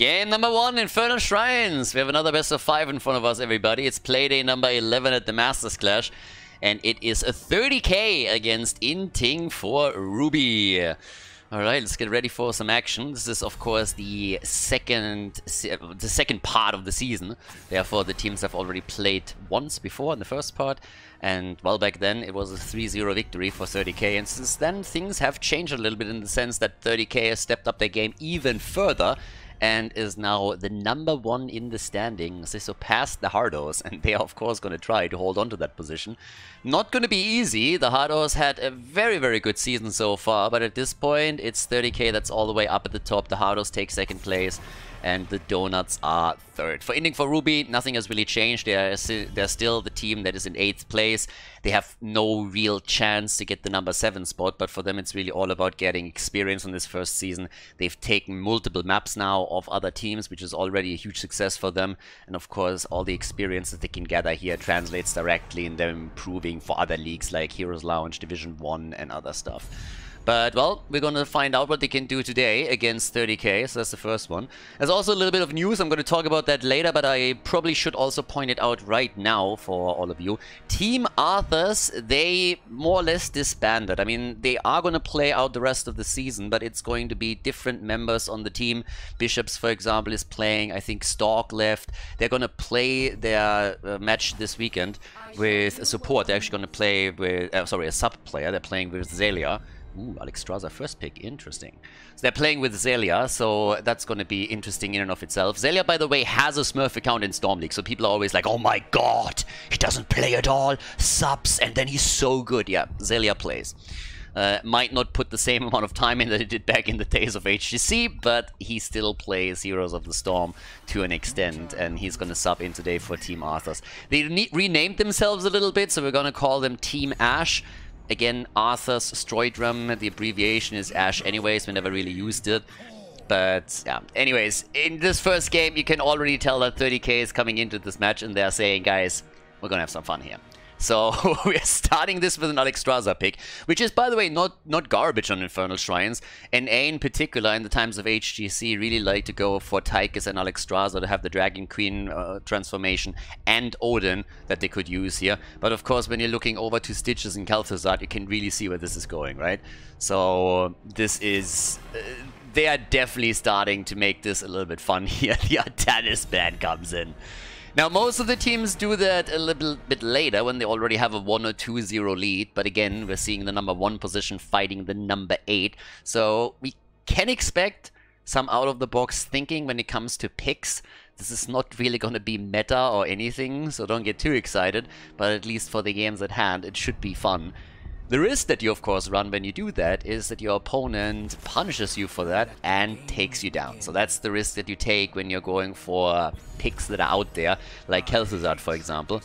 Game number 1, Infernal Shrines. We have another best of 5 in front of us, everybody. It's Playday number 11 at the Masters Clash. And it is a 30k against Inting for Ruby. Alright, let's get ready for some action. This is, of course, the second part of the season. Therefore, the teams have already played once before in the first part. And, well, back then, it was a 3-0 victory for 30k. And since then, things have changed a little bit in the sense that 30k has stepped up their game even further and is now the number 1 in the standings. They surpassed the Hardos, and they are of course going to try to hold on to that position. Not going to be easy. The Hardos had a very, very good season so far, but at this point it's 30k that's all the way up at the top. The Hardos take second place, and the Donuts are third. For Inting for Ruby, nothing has really changed. They're still the team that is in 8th place. They have no real chance to get the number 7 spot, but for them it's really all about getting experience on this first season. They've taken multiple maps now of other teams, which is already a huge success for them. And of course, all the experience that they can gather here translates directly in them improving for other leagues like Heroes Lounge, Division 1 and other stuff. But, well, we're going to find out what they can do today against 30k, so that's the first one. There's also a little bit of news. I'm going to talk about that later, but I probably should also point it out right now for all of you. Team Arthurs, they more or less disbanded. I mean, they are going to play out the rest of the season, but it's going to be different members on the team. Bishops, for example, is playing. I think Stork left. They're going to play their match this weekend with a support. They're actually going to play with, a sub player. They're playing with Zelia. Ooh, Alex Straza, first pick. Interesting. So they're playing with Zelia, so that's going to be interesting in and of itself. Zelia, by the way, has a Smurf account in Storm League, so people are always like, oh my god, he doesn't play at all, subs, and then he's so good. Yeah, Zelia plays. Might not put the same amount of time in that he did back in the days of HGC, but he still plays Heroes of the Storm to an extent, and he's going to sub in today for Team Arthurs. They renamed themselves a little bit, so we're going to call them Team Ash. Again, Arthur's Stroidrum, the abbreviation is Ash anyways, we never really used it. But, yeah, anyways, in this first game, you can already tell that 30k is coming into this match, and they're saying, guys, we're gonna have some fun here. So, we're starting this with an Alex Straza pick, which is, by the way, not garbage on Infernal Shrines. NA in particular, in the times of HGC, really like to go for Tychus and Alex Straza to have the Dragon Queen transformation and Odin that they could use here. But of course, when you're looking over to Stitches and Khaldor, you can really see where this is going, right? So, this is... they are definitely starting to make this a little bit fun here. The Artanis ban comes in. Now, most of the teams do that a little bit later when they already have a 1 or 2-0 lead. But again, we're seeing the number 1 position fighting the number 8. So we can expect some out-of-the-box thinking when it comes to picks. This is not really going to be meta or anything, so don't get too excited. But at least for the games at hand, it should be fun. The risk that you, of course, run when you do that is that your opponent punishes you for that and takes you down. So that's the risk that you take when you're going for picks that are out there, like Khaldor, for example.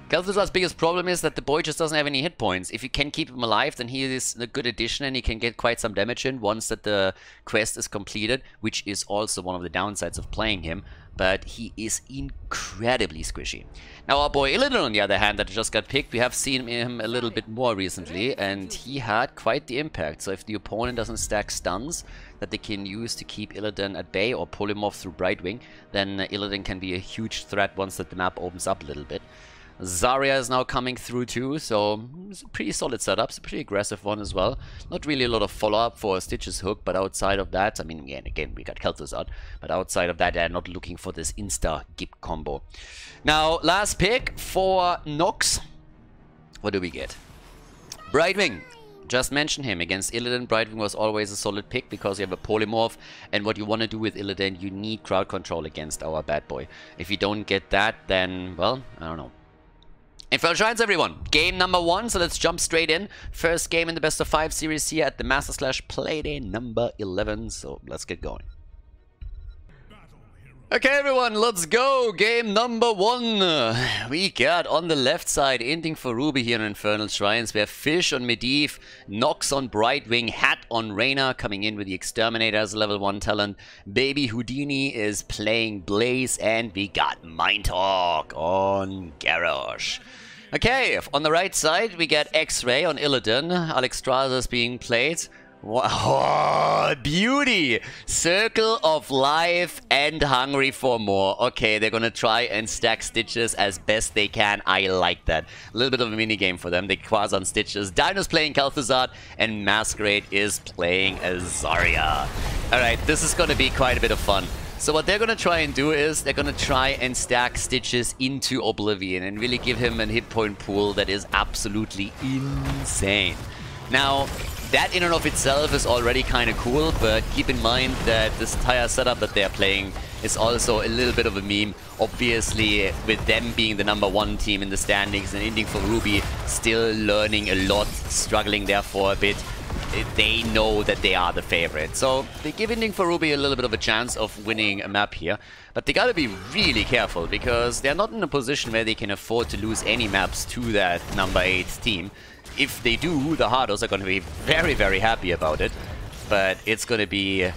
Khaldor's biggest problem is that the boy just doesn't have any hit points. If you can keep him alive, then he is a good addition and he can get quite some damage in once that the quest is completed, which is also one of the downsides of playing him. But he is incredibly squishy. Now our boy Illidan, on the other hand, that just got picked, we have seen him a little bit more recently, and he had quite the impact. So if the opponent doesn't stack stuns that they can use to keep Illidan at bay or pull him off through Brightwing, then Illidan can be a huge threat once that the map opens up a little bit. Zarya is now coming through too, so it's a pretty solid setup. It's a pretty aggressive one as well. Not really a lot of follow-up for Stitch's hook, but outside of that, I mean, again, we got Khaldor out, but outside of that, they're not looking for this insta-gip combo. Now, last pick for Nox. What do we get? Brightwing. Just mention him. Against Illidan, Brightwing was always a solid pick because you have a polymorph, and what you want to do with Illidan, you need crowd control against our bad boy. If you don't get that, then, well, I don't know. Infernal Shrines, everyone. Game number 1, so let's jump straight in. First game in the best of 5 series here at the Masters Clash Playday number 11, so let's get going. Okay, everyone, let's go. Game number 1. We got on the left side Inting for Ruby here in Infernal Shrines. We have Fish on Medivh, Nox on Brightwing, Hat on Reyna, coming in with the Exterminator as a level 1 talent. Baby Houdini is playing Blaze, and we got Mindtalk on Garrosh. Okay, on the right side, we get X-Ray on Illidan. Alex Straza is being played. Wow, beauty! Circle of Life and Hungry for More. Okay, they're gonna try and stack Stitches as best they can. I like that. A little bit of a mini-game for them. They Quasar Stitches. Dino's playing Khaldor, and Masquerade is playing Azaria. Alright, this is gonna be quite a bit of fun. So what they're gonna try and do is they're gonna try and stack Stitches into Oblivion and really give him a hit point pool that is absolutely insane. Now, that in and of itself is already kind of cool, but keep in mind that this entire setup that they're playing is also a little bit of a meme. Obviously, with them being the #1 team in the standings and Inting for Ruby still learning a lot, struggling there for a bit, they know that they are the favorite. So they give Inting for Ruby a little bit of a chance of winning a map here. But they gotta be really careful because they're not in a position where they can afford to lose any maps to that #8 team. If they do, the Hardos are going to be very, very happy about it. But it's going to be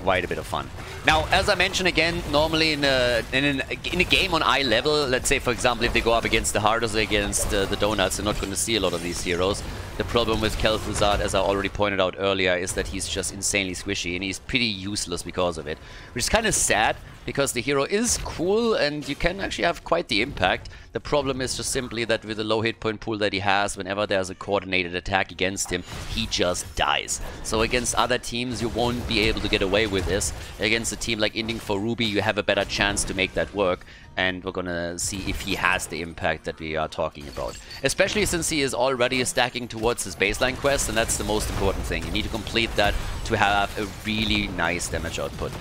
quite a bit of fun. Now, as I mentioned again, normally in a game on eye level, let's say, for example, if they go up against the Hardos or against the Donuts, they're not going to see a lot of these heroes. The problem with Khaldor, as I already pointed out earlier, is that he's just insanely squishy, and he's pretty useless because of it. Which is kind of sad, because the hero is cool, and you can actually have quite the impact. The problem is just simply that with the low hit point pool that he has, whenever there's a coordinated attack against him, he just dies. So against other teams, you won't be able to get away with this. Against a team like Inting for Ruby, you have a better chance to make that work. And we're gonna see if he has the impact that we are talking about. Especially since he is already stacking towards his baseline quest, and that's the most important thing. You need to complete that to have a really nice damage output.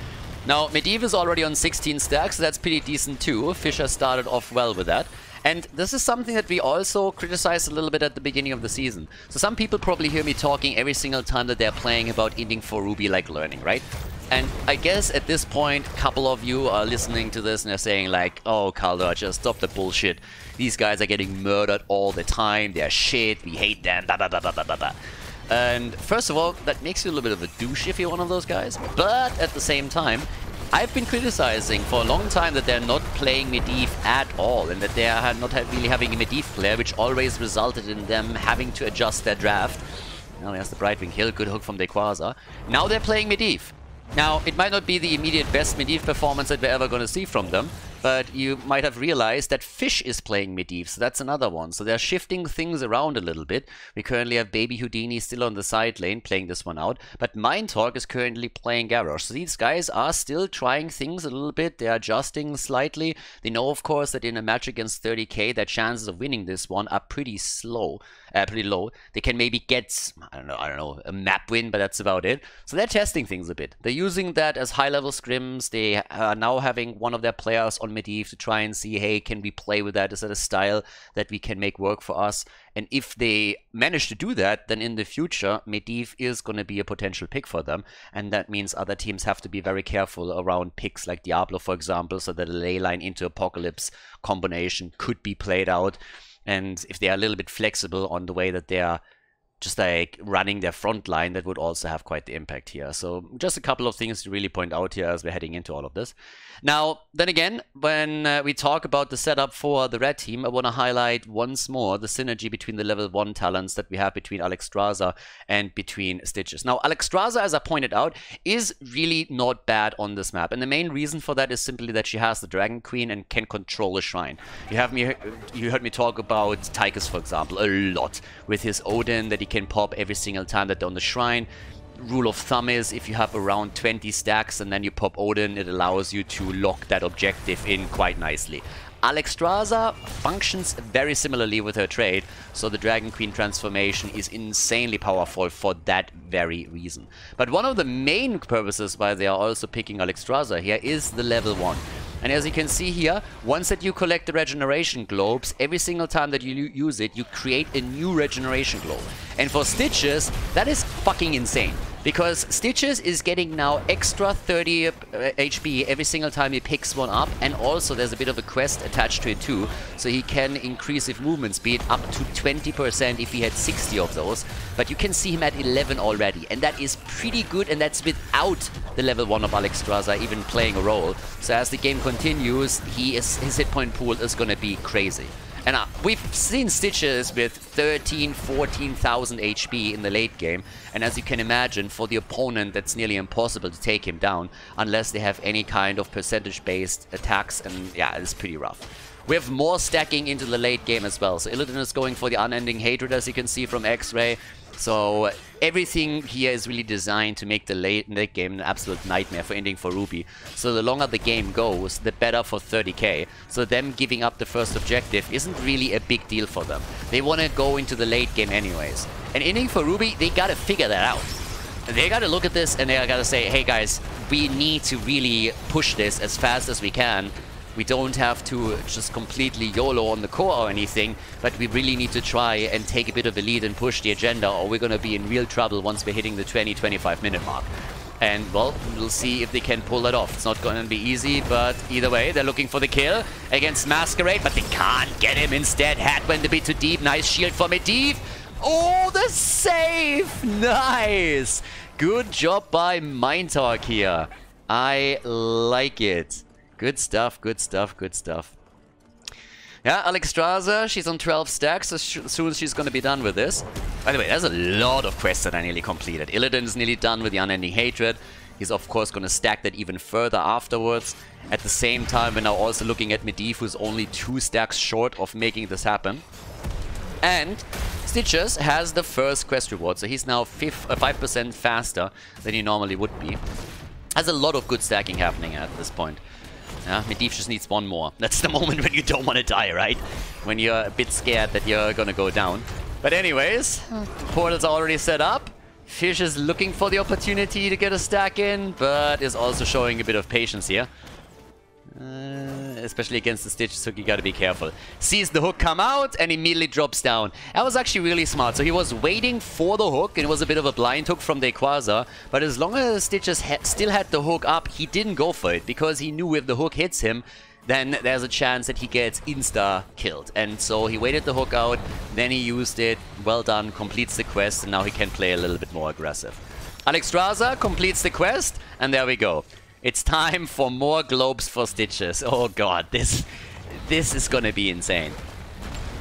Now, Medivh is already on 16 stacks, so that's pretty decent too. Fisher started off well with that. And this is something that we also criticized a little bit at the beginning of the season. So some people probably hear me talking every single time that they're playing about Inting for Ruby like learning, right? And I guess at this point, a couple of you are listening to this and they're saying like, oh, Khaldor, just stop the bullshit. These guys are getting murdered all the time. They're shit. We hate them. Blah, blah, blah, blah, blah, blah. And first of all, that makes you a little bit of a douche if you're one of those guys. But at the same time, I've been criticizing for a long time that they're not playing Medivh at all, and that they are not really having a Medivh player, which always resulted in them having to adjust their draft. Now there's the Brightwing Hill, good hook from Quasar. Now they're playing Medivh. Now, it might not be the immediate best Medivh performance that we're ever going to see from them, but you might have realized that Fish is playing Medivh, so that's another one. So they're shifting things around a little bit. We currently have Baby Houdini still on the side lane, playing this one out, but Mindtalk is currently playing Garrosh. So these guys are still trying things a little bit, they're adjusting slightly. They know, of course, that in a match against 30k, their chances of winning this one are pretty low. They can maybe get, I don't know, a map win, but that's about it. So they're testing things a bit. They're using that as high-level scrims. They are now having one of their players on Medivh to try and see, hey, can we play with that? Is that a style that we can make work for us? And if they manage to do that, then in the future, Medivh is going to be a potential pick for them. And that means other teams have to be very careful around picks like Diablo, for example, so that a Leyline into Apocalypse combination could be played out. And if they are a little bit flexible on the way that they are just like running their front line, that would also have quite the impact here. So just a couple of things to really point out here as we're heading into all of this. Now, then again, when we talk about the setup for the red team, I want to highlight once more the synergy between the level 1 talents that we have between Alexstrasza and between Stitches. Now, Alexstrasza, as I pointed out, is really not bad on this map. And the main reason for that is simply that she has the Dragon Queen and can control a shrine. You heard me talk about Tychus, for example, a lot. With his Odin that he can pop every single time that they're on the shrine. Rule of thumb is if you have around 20 stacks and then you pop Odin, it allows you to lock that objective in quite nicely. Alexstrasza functions very similarly with her trade, so the Dragon Queen transformation is insanely powerful for that very reason. But one of the main purposes why they are also picking Alexstrasza here is the level 1. And as you can see here, once that you collect the regeneration globes, every single time that you use it, you create a new regeneration globe. And for Stitches, that is fucking insane. Because Stitches is getting now extra 30 HP every single time he picks one up, and also there's a bit of a quest attached to it too, so he can increase his movement speed up to 20% if he had 60 of those, but you can see him at 11 already, and that is pretty good, and that's without the level 1 of Alexstrasza even playing a role. So as the game continues, his hit point pool is gonna be crazy. And we've seen Stitches with 13, 14,000 HP in the late game. And as you can imagine, for the opponent, that's nearly impossible to take him down unless they have any kind of percentage-based attacks. And yeah, it's pretty rough. We have more stacking into the late game as well. So Illidan is going for the Unending Hatred, as you can see from X-Ray. So everything here is really designed to make the late game an absolute nightmare for Inting for Ruby. So the longer the game goes, the better for 30k. So them giving up the first objective isn't really a big deal for them. They want to go into the late game anyways. And Inting for Ruby, they gotta figure that out. They gotta look at this and they gotta say, hey guys, we need to really push this as fast as we can. We don't have to just completely YOLO on the core or anything, but we really need to try and take a bit of a lead and push the agenda, or we're going to be in real trouble once we're hitting the 20-25 minute mark. And, well, we'll see if they can pull that off. It's not going to be easy, but either way, they're looking for the kill against Masquerade, but they can't get him. Instead, Hat went a bit too deep. Nice shield for Medivh. Oh, the save! Nice! Good job by Mindtalk here. I like it. Good stuff, good stuff, good stuff. Yeah, Alexstrasza, she's on 12 stacks as soon as she's going to be done with this. By the way, there's a lot of quests that are nearly completed. Illidan is nearly done with the Unending Hatred. He's of course going to stack that even further afterwards. At the same time, we're now also looking at Medivh, who's only 2 stacks short of making this happen. And Stitches has the first quest reward, so he's now 5% faster than he normally would be. Has a lot of good stacking happening at this point. Yeah, Medivh just needs one more. That's the moment when you don't want to die, right? When you're a bit scared that you're gonna go down. But anyways, portal's already set up. Fish is looking for the opportunity to get a stack in, but is also showing a bit of patience here. Especially against the Stitches hook, you gotta be careful. Sees the hook come out and immediately drops down. That was actually really smart. So he was waiting for the hook, and it was a bit of a blind hook from Rayquaza. But as long as Stitches still had the hook up, he didn't go for it, because he knew if the hook hits him, then there's a chance that he gets insta-killed. And so he waited the hook out, then he used it. Well done, completes the quest, and now he can play a little bit more aggressive. Alexstrasza completes the quest, and there we go. It's time for more globes for Stitches. Oh god, this is gonna be insane.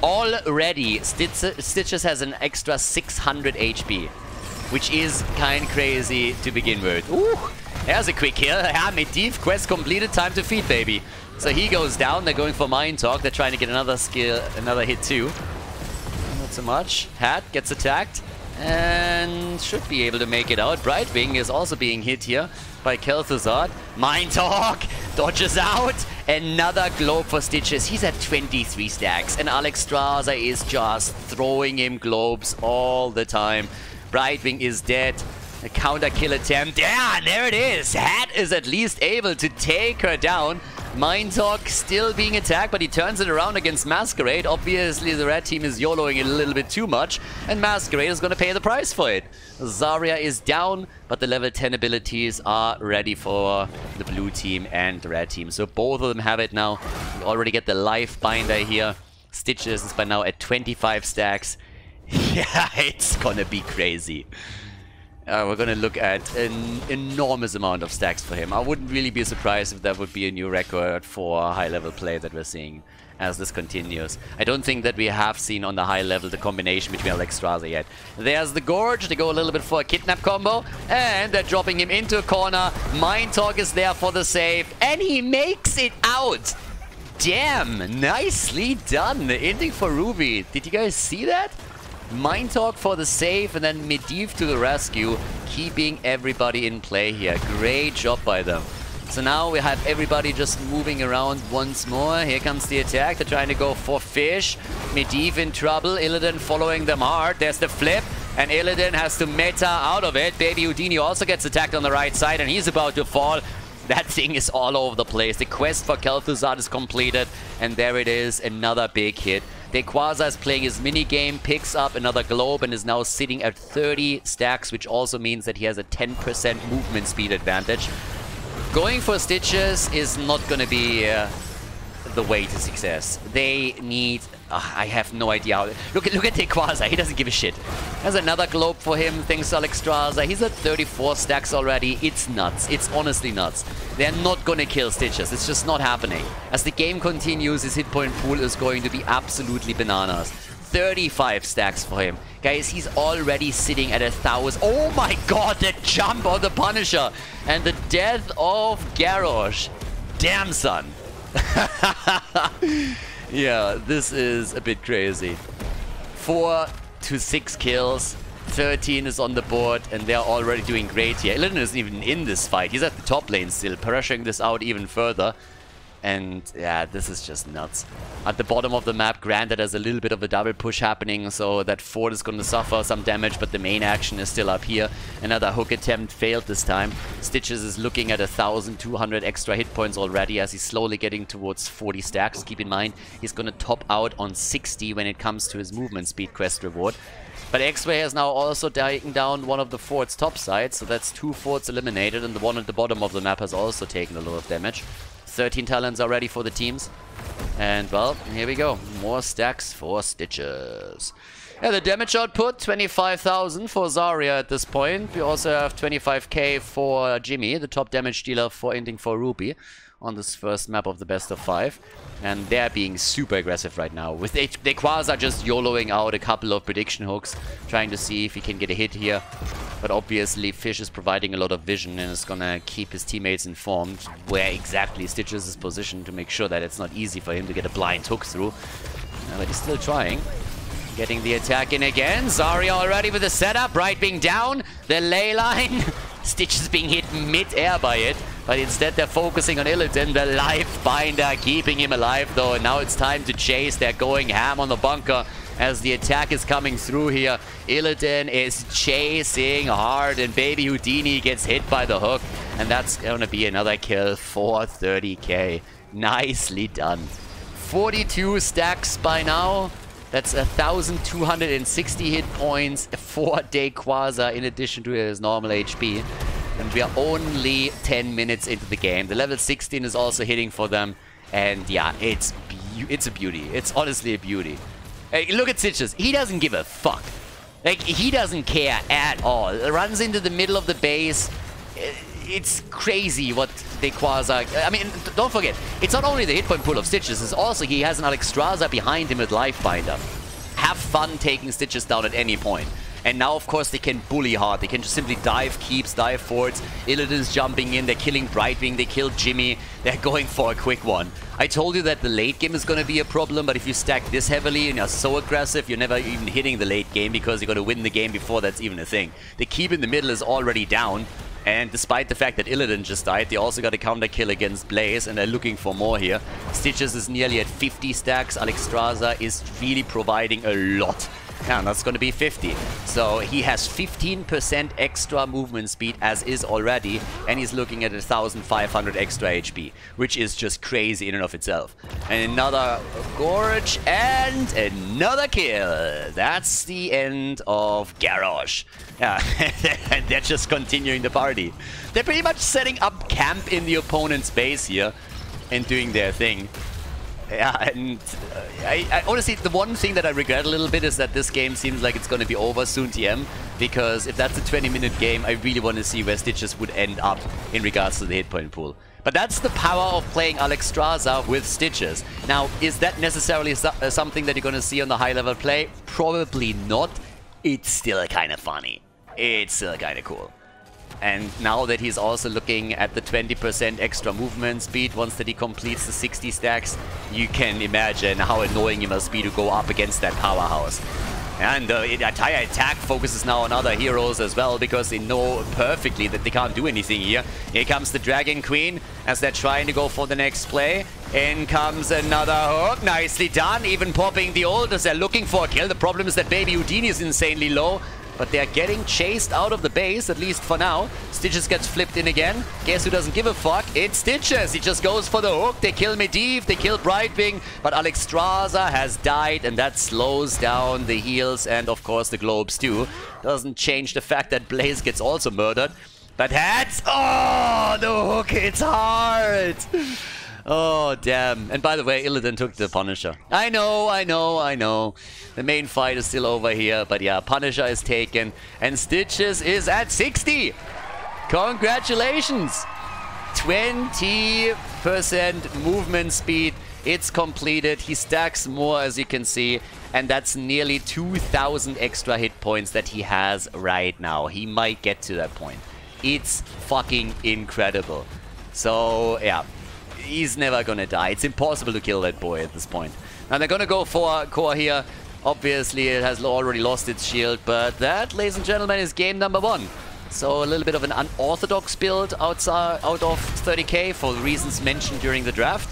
Already, Stitches has an extra 600 HP, which is kind of crazy to begin with. Ooh, there's a quick kill. Yeah, Medivh, quest completed, time to feed, baby. So he goes down, they're going for Mind Talk, they're trying to get another hit too. Not so much. Hat gets attacked and should be able to make it out. Brightwing is also being hit here by Khaldor. Mind Talk dodges out. Another globe for Stitches. He's at 23 stacks, and Alexstrasza is just throwing him globes all the time. Brightwing is dead. A counter kill attempt. Yeah, and there it is. Hat is at least able to take her down. Mind Talk still being attacked, but he turns it around against Masquerade. Obviously, the red team is YOLOing it a little bit too much, and Masquerade is going to pay the price for it. Zarya is down, but the level 10 abilities are ready for the blue team and the red team. So both of them have it now. We already get the life binder here. Stitches is by now at 25 stacks. Yeah, it's gonna be crazy. We're gonna look at an enormous amount of stacks for him. I wouldn't really be surprised if that would be a new record for high-level play that we're seeing as this continues. I don't think that we have seen on the high level the combination between Alexstrasza yet. There's the Gorge. They go a little bit for a kidnap combo, and they're dropping him into a corner. Mind Talk is there for the save, and he makes it out. Damn, nicely done. The Inting for Ruby. Did you guys see that? Mind Talk for the save, and then Medivh to the rescue, keeping everybody in play here. Great job by them. So now we have everybody just moving around once more. Here comes the attack. They're trying to go for Fish. Medivh in trouble. Illidan following them hard. There's the flip, and Illidan has to meta out of it. Baby Houdini also gets attacked on the right side, and he's about to fall. That thing is all over the place. The quest for Khaldor is completed, and there it is, another big hit. Rayquaza is playing his minigame, picks up another globe, and is now sitting at 30 stacks, which also means that he has a 10% movement speed advantage. Going for Stitches is not going to be the way to success. They need I have no idea how... Look at Tequaza, he doesn't give a shit. There's another globe for him, thanks to Alexstrasza. He's at 34 stacks already. It's nuts. It's honestly nuts. They're not gonna kill Stitches. It's just not happening. As the game continues, his hit point pool is going to be absolutely bananas. 35 stacks for him. Guys, he's already sitting at 1,000. Oh my god, the jump on the Punisher. And the death of Garrosh. Damn, son. Yeah, this is a bit crazy. 4 to 6 kills. 13 is on the board, and they're already doing great here. Illidan isn't even in this fight. He's at the top lane still, pressuring this out even further. And yeah, this is just nuts. At the bottom of the map, granted, there's a little bit of a double push happening, so that fort is going to suffer some damage, but the main action is still up here. Another hook attempt failed this time. Stitches is looking at 1,200 extra hit points already as he's slowly getting towards 40 stacks. Keep in mind, he's going to top out on 60 when it comes to his movement speed quest reward. But X-Ray has now also taken down one of the fort's top sides, so that's 2 forts eliminated, and the one at the bottom of the map has also taken a lot of damage. 13 talents are ready for the teams. And, well, here we go. More stacks for Stitches. Yeah, the damage output, 25,000 for Zarya at this point. We also have 25k for Jimmy, the top damage dealer for Inting for Ruby, on this first map of the best of 5. And they're being super aggressive right now. With Tequaza just YOLOing out a couple of prediction hooks, trying to see if he can get a hit here. But obviously Fish is providing a lot of vision and is gonna keep his teammates informed where exactly Stitches is positioned to make sure that it's not easy for him to get a blind hook through. But he's still trying. Getting the attack in again. Zarya already with the setup. Bright being down. The ley line. Stitches being hit mid-air by it. But instead they're focusing on Illidan, the life binder, keeping him alive though. And now it's time to chase. They're going ham on the bunker as the attack is coming through here. Illidan is chasing hard and Baby Houdini gets hit by the hook. And that's going to be another kill for 30k. Nicely done. 42 stacks by now. That's 1,260 hit points for Tequaza in addition to his normal HP. And we are only 10 minutes into the game. The level 16 is also hitting for them. And yeah, it's a beauty. It's honestly a beauty. Hey, look at Stitches. He doesn't give a fuck. Like, he doesn't care at all. Runs into the middle of the base. It's crazy what Tequaza... I mean, don't forget, it's not only the hit point pool of Stitches, it's also he has an Alexstrasza behind him with Lifebinder. Have fun taking Stitches down at any point. And now, of course, they can bully hard. They can just simply dive keeps, dive forts. Illidan's jumping in. They're killing Brightwing. They killed Jimmy. They're going for a quick one. I told you that the late game is going to be a problem, but if you stack this heavily and you're so aggressive, you're never even hitting the late game because you're going to win the game before that's even a thing. The keep in the middle is already down. And despite the fact that Illidan just died, they also got a counter kill against Blaze, and they're looking for more here. Stitches is nearly at 50 stacks. Alexstrasza is really providing a lot. Yeah, and that's going to be 50. So he has 15% extra movement speed as is already, and he's looking at 1,500 extra HP, which is just crazy in and of itself. And another Gorge and another kill. That's the end of Garrosh. Yeah, they're just continuing the party. They're pretty much setting up camp in the opponent's base here and doing their thing. Yeah, and I honestly, the one thing that I regret a little bit is that this game seems like it's going to be over soon, TM. Because if that's a 20-minute game, I really want to see where Stitches would end up in regards to the hit point pool. But that's the power of playing Alexstrasza with Stitches. Now, is that necessarily something that you're going to see on the high-level play? Probably not. It's still kind of funny. It's still kind of cool. And now that he's also looking at the 20% extra movement speed once that he completes the 60 stacks, you can imagine how annoying it must be to go up against that powerhouse. And the entire attack focuses now on other heroes as well, because they know perfectly that they can't do anything here. Here comes the Dragon Queen as they're trying to go for the next play. In comes another hook. Nicely done. Even popping the ult as they're looking for a kill. The problem is that Baby Houdini is insanely low. But they're getting chased out of the base, at least for now. Stitches gets flipped in again. Guess who doesn't give a fuck? It's Stitches. He just goes for the hook. They kill Medivh, they kill Brightwing, but Alexstrasza has died, and that slows down the heals and, of course, the globes too. Doesn't change the fact that Blaze gets also murdered. But that's... Oh, the hook hits hard! Oh, damn. And by the way, Illidan took the Punisher. I know. The main fight is still over here. But yeah, Punisher is taken. And Stitches is at 60. Congratulations. 20% movement speed. It's completed. He stacks more, as you can see. And that's nearly 2,000 extra hit points that he has right now. He might get to that point. It's fucking incredible. So, yeah. He's never gonna die. It's impossible to kill that boy at this point. Now they're gonna go for core here. Obviously, it has already lost its shield. But that, ladies and gentlemen, is game number 1. So a little bit of an unorthodox build out of 30k for the reasons mentioned during the draft.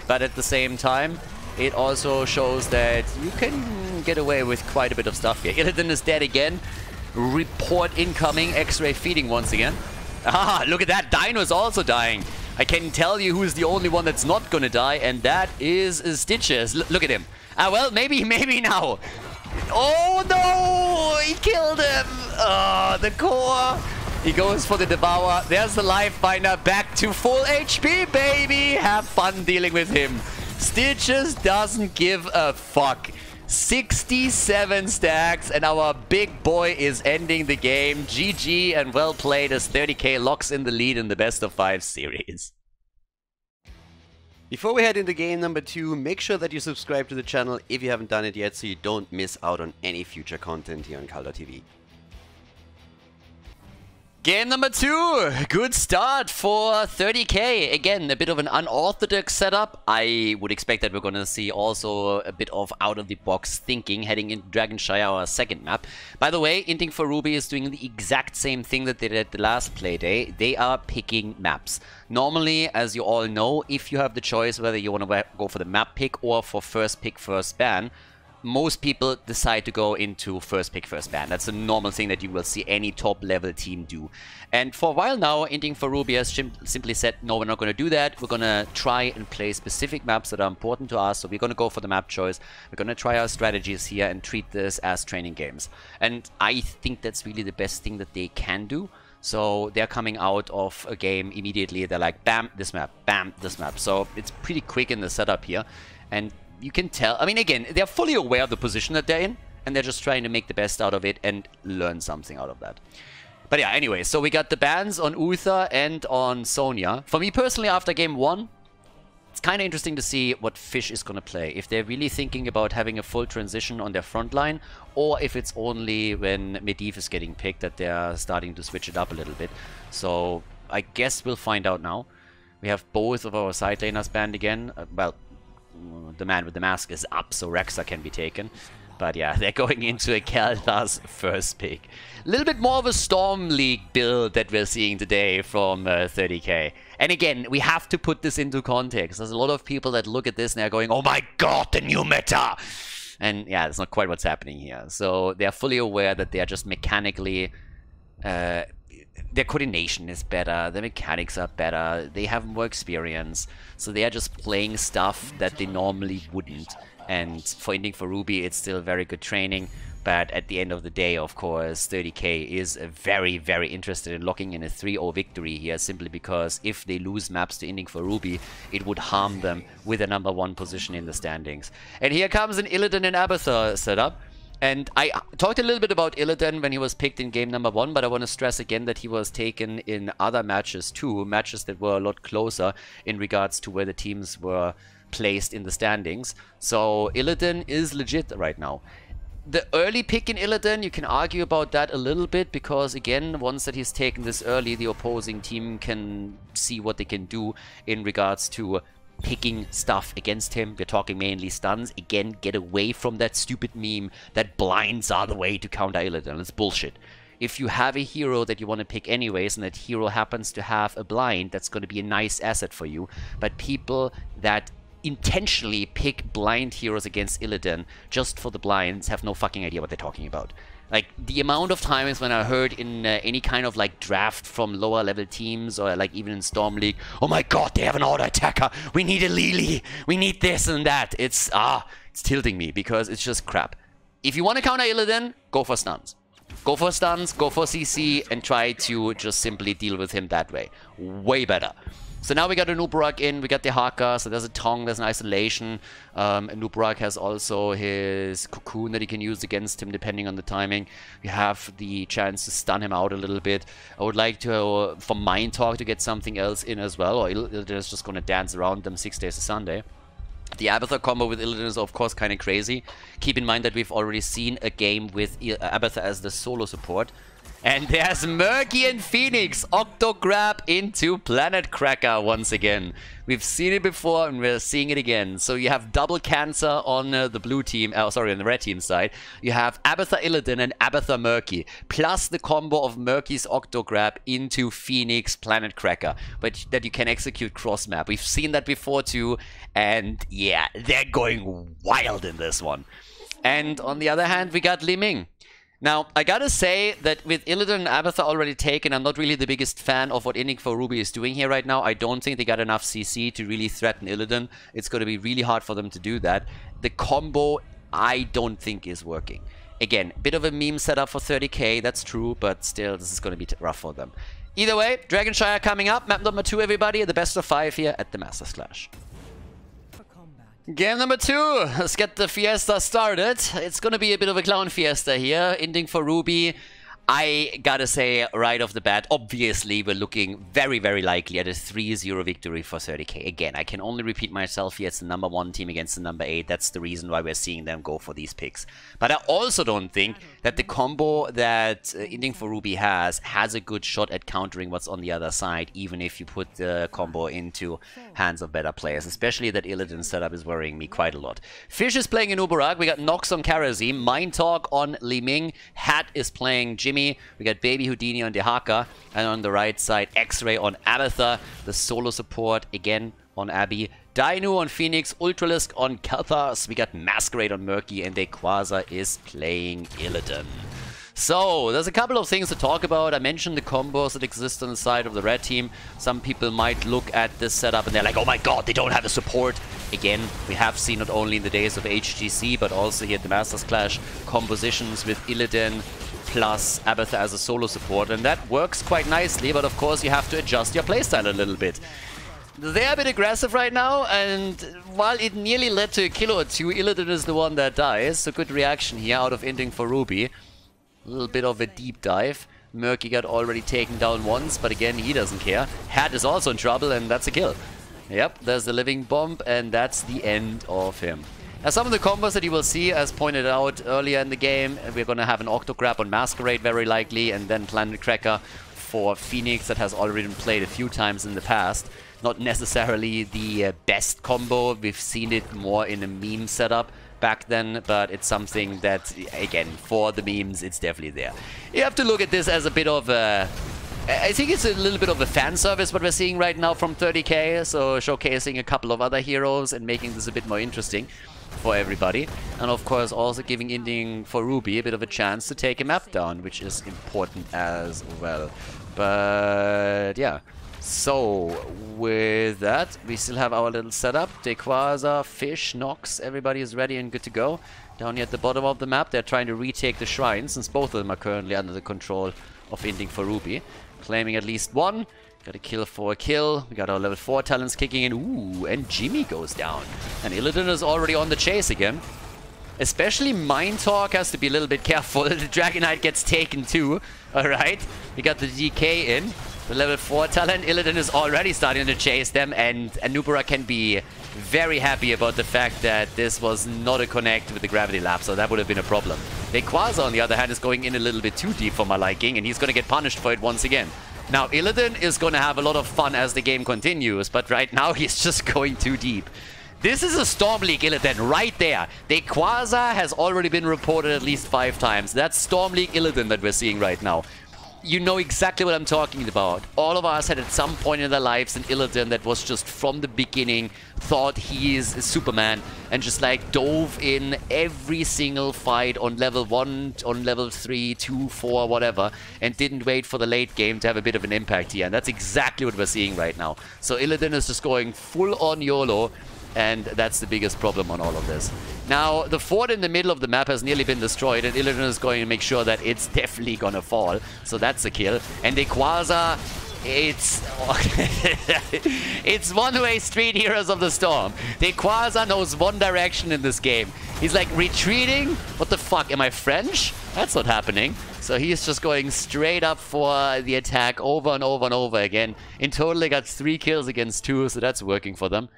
But at the same time, it also shows that you can get away with quite a bit of stuff here. Illidan is dead again. Report incoming. X-ray feeding once again. Ah, look at that. Dino is also dying. I can tell you who's the only one that's not gonna die, and that is Stitches. Look at him. Ah, well, maybe now. Oh, no! He killed him! Oh, the core. He goes for the Devour. There's the Life Finder back to full HP, baby! Have fun dealing with him. Stitches doesn't give a fuck. 67 stacks, and our big boy is ending the game. GG and well played as 30k locks in the lead in the best of 5 series. Before we head into game number 2, make sure that you subscribe to the channel if you haven't done it yet so you don't miss out on any future content here on Khaldor TV. Game number 2, good start for 30k. Again, a bit of an unorthodox setup. I would expect that we're going to see also a bit of out-of-the-box thinking heading into Dragonshire, our second map. By the way, Inting for Ruby is doing the exact same thing that they did at the last Playday. They are picking maps. Normally, as you all know, if you have the choice whether you want to go for the map pick or for first pick, first ban, most people decide to go into first pick, first ban. That's a normal thing that you will see any top level team do. And for a while now, Inting for Ruby has simply said, no, we're not going to do that. We're going to try and play specific maps that are important to us. So we're going to go for the map choice. We're going to try our strategies here and treat this as training games. And I think that's really the best thing that they can do. So they're coming out of a game immediately. They're like, bam, this map, bam, this map. So it's pretty quick in the setup here. And you can tell, I mean, again, they're fully aware of the position that they're in, and they're just trying to make the best out of it and learn something out of that. But yeah, anyway, so we got the bans on Uther and on Sonya. For me personally, after game 1, it's kind of interesting to see what Fish is going to play. If they're really thinking about having a full transition on their front line, or if it's only when Medivh is getting picked that they're starting to switch it up a little bit. So I guess we'll find out now. We have both of our side laners banned again. Well, the man with the mask is up, so Rexa can be taken. But yeah, they're going into a Khaldor's first pick. A little bit more of a Storm League build that we're seeing today from 30k. And again, we have to put this into context. There's a lot of people that look at this and they're going, oh my god, the new meta! And yeah, that's not quite what's happening here. So they're fully aware that they're just mechanically... their coordination is better, the mechanics are better, they have more experience, so they are just playing stuff that they normally wouldn't. And for Inting for Ruby, it's still very good training, but at the end of the day, of course, 30k is very, very interested in locking in a 3-0 victory here, simply because if they lose maps to Inting for Ruby, it would harm them with a #1 position in the standings. And here comes an Illidan and Abathur setup. And I talked a little bit about Illidan when he was picked in game number 1, but I want to stress again that he was taken in other matches too, matches that were a lot closer in regards to where the teams were placed in the standings. So Illidan is legit right now. The early pick in Illidan, you can argue about that a little bit, because again, once that he's taken this early, the opposing team can see what they can do in regards to picking stuff against him. We're talking mainly stuns. Again, get away from that stupid meme that blinds are the way to counter Illidan. It's bullshit. If you have a hero that you want to pick anyways, and that hero happens to have a blind, that's going to be a nice asset for you. But people that intentionally pick blind heroes against Illidan just for the blinds have no fucking idea what they're talking about. Like, the amount of times when I heard in any kind of, like, draft from lower level teams, or, like, even in Storm League, oh my god, they have an auto-attacker, we need a Lily, we need this and that. It's tilting me, because it's just crap. If you want to counter Illidan, go for stuns. Go for stuns, go for CC, and try to just simply deal with him that way. Way better. So now we got a Nubarak in, we got the Haka, so there's a Tong, there's an isolation. Nubarak has also his Cocoon that he can use against him depending on the timing. You have the chance to stun him out a little bit. I would like to, for Mind Talk, to get something else in as well, or Illidan is just going to dance around them 6 days a Sunday. The Abathur combo with Illidan is of course kind of crazy. Keep in mind that we've already seen a game with Abathur as the solo support. And there's Murky and Phoenix. Octo grab into Planet Cracker once again. We've seen it before and we're seeing it again. So you have double cancer on the blue team, sorry, on the red team side. You have Abathur Illidan and Abathur Murky. Plus the combo of Murky's Octo grab into Phoenix Planet Cracker. But that you can execute cross map. We've seen that before too. And yeah, they're going wild in this one. And on the other hand, we got Li Ming. Now, I gotta say that with Illidan and Abathur already taken, I'm not really the biggest fan of what Inting for Ruby is doing here right now. I don't think they got enough CC to really threaten Illidan. It's gonna be really hard for them to do that. The combo, I don't think is working. Again, bit of a meme setup for 30k, that's true, but still, this is gonna be rough for them. Either way, Dragonshire coming up, map number 2, everybody, the best of 5 here at the Masters Clash. Game number 2. Let's get the fiesta started. It's gonna be a bit of a clown fiesta here. Inting for Ruby. I gotta say, right off the bat, obviously we're looking very, very likely at a 3-0 victory for 30k. Again, I can only repeat myself here. It's the number 1 team against the number 8. That's the reason why we're seeing them go for these picks. But I also don't think that the combo that Inting for Ruby has a good shot at countering what's on the other side, even if you put the combo into hands of better players. Especially that Illidan setup is worrying me quite a lot. Fish is playing in Ubarak. We got Nox on Karazim. Mind Talk on Li Ming. Hat is playing Jimmy. We got Baby Houdini on Dehaka, and on the right side, X-Ray on Abathur, the solo support again on Abby, Dainu on Phoenix, Ultralisk on Kalthas, we got Masquerade on Murky, and Dequaza is playing Illidan. So, there's a couple of things to talk about. I mentioned the combos that exist on the side of the red team. Some people might look at this setup and they're like, oh my god, they don't have a support. Again, we have seen not only in the days of HGC, but also here at the Masters Clash, compositions with Illidan plus Abathur as a solo support, and that works quite nicely, but of course you have to adjust your playstyle a little bit. They're a bit aggressive right now, and while it nearly led to a kill or two, Illidan is the one that dies, so good reaction here out of Inting for Ruby. A little bit of a deep dive. Murky got already taken down once, but again, he doesn't care. Hat is also in trouble, and that's a kill. Yep, there's the living bomb, and that's the end of him. Now, some of the combos that you will see, as pointed out earlier in the game, we're going to have an Octo Grab on Masquerade very likely, and then Planet Cracker for Phoenix that has already been played a few times in the past. Not necessarily the best combo, we've seen it more in a meme setup back then, but it's something that, again, for the memes, it's definitely there. You have to look at this as a bit of a... I think it's a little bit of a fan service what we're seeing right now from 30k, so showcasing a couple of other heroes and making this a bit more interesting for everybody. And of course also giving Inting for Ruby a bit of a chance to take a map down, which is important as well. But yeah, so with that, we still have our little setup. Dequaza, Fish, Nox, everybody is ready and good to go. Down here at the bottom of the map, they're trying to retake the shrine, since both of them are currently under the control of Inting for Ruby. Claiming at least one. Got a kill for a kill. We got our level 4 talents kicking in. Ooh, and Jimmy goes down. And Illidan is already on the chase again. Especially Mind Talk has to be a little bit careful. The Dragonite gets taken too. Alright. We got the DK in. The level 4 talent. Illidan is already starting to chase them. And Anubara can be very happy about the fact that this was not a connect with the Gravity Lab. So that would have been a problem. Dequaza, on the other hand, is going in a little bit too deep for my liking. And he's going to get punished for it once again. Now, Illidan is going to have a lot of fun as the game continues. But right now, he's just going too deep. This is a Storm League Illidan right there. Dequaza has already been reported at least 5 times. That's Storm League Illidan that we're seeing right now. You know exactly what I'm talking about. All of us had at some point in their lives an Illidan that was just from the beginning thought he is Superman and just like dove in every single fight on level 1, on level 3, 2, 4, whatever, and didn't wait for the late game to have a bit of an impact here. And that's exactly what we're seeing right now. So Illidan is just going full on YOLO. And that's the biggest problem on all of this. Now, the fort in the middle of the map has nearly been destroyed, and Illidan is going to make sure that it's definitely gonna fall. So that's a kill. And Dequaza It's it's one-way street, Heroes of the Storm. Dequaza knows one direction in this game. He's like retreating. What the fuck? Am I French? That's not happening. So he's just going straight up for the attack over and over and over again. In total, they got 3 kills against 2, so that's working for them.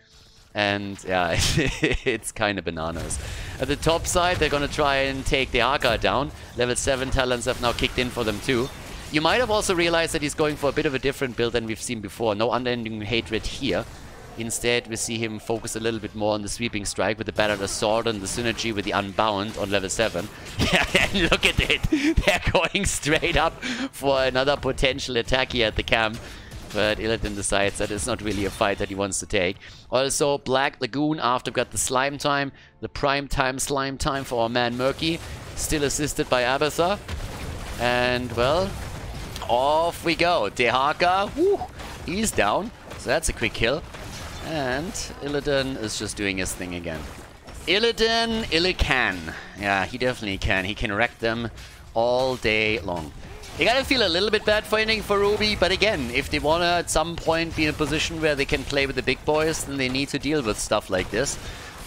And yeah, it's kind of bananas. At the top side, they're going to try and take the Arca down. Level 7 talents have now kicked in for them too. You might have also realized that he's going for a bit of a different build than we've seen before. No unending hatred here. Instead, we see him focus a little bit more on the sweeping strike with the battered assault and the synergy with the unbound on level 7. Yeah, and look at it. They're going straight up for another potential attack here at the camp. But Illidan decides that it's not really a fight that he wants to take. Also, Black Lagoon, after we got the slime time, the prime time slime time for our man Murky. Still assisted by Abatha. And, well, off we go. Dehaka, woo, he's down. So that's a quick kill. And Illidan is just doing his thing again. Illidan can. Yeah, he definitely can. He can wreck them all day long. You gotta feel a little bit bad for Inting for Ruby, but again, if they wanna at some point be in a position where they can play with the big boys, then they need to deal with stuff like this.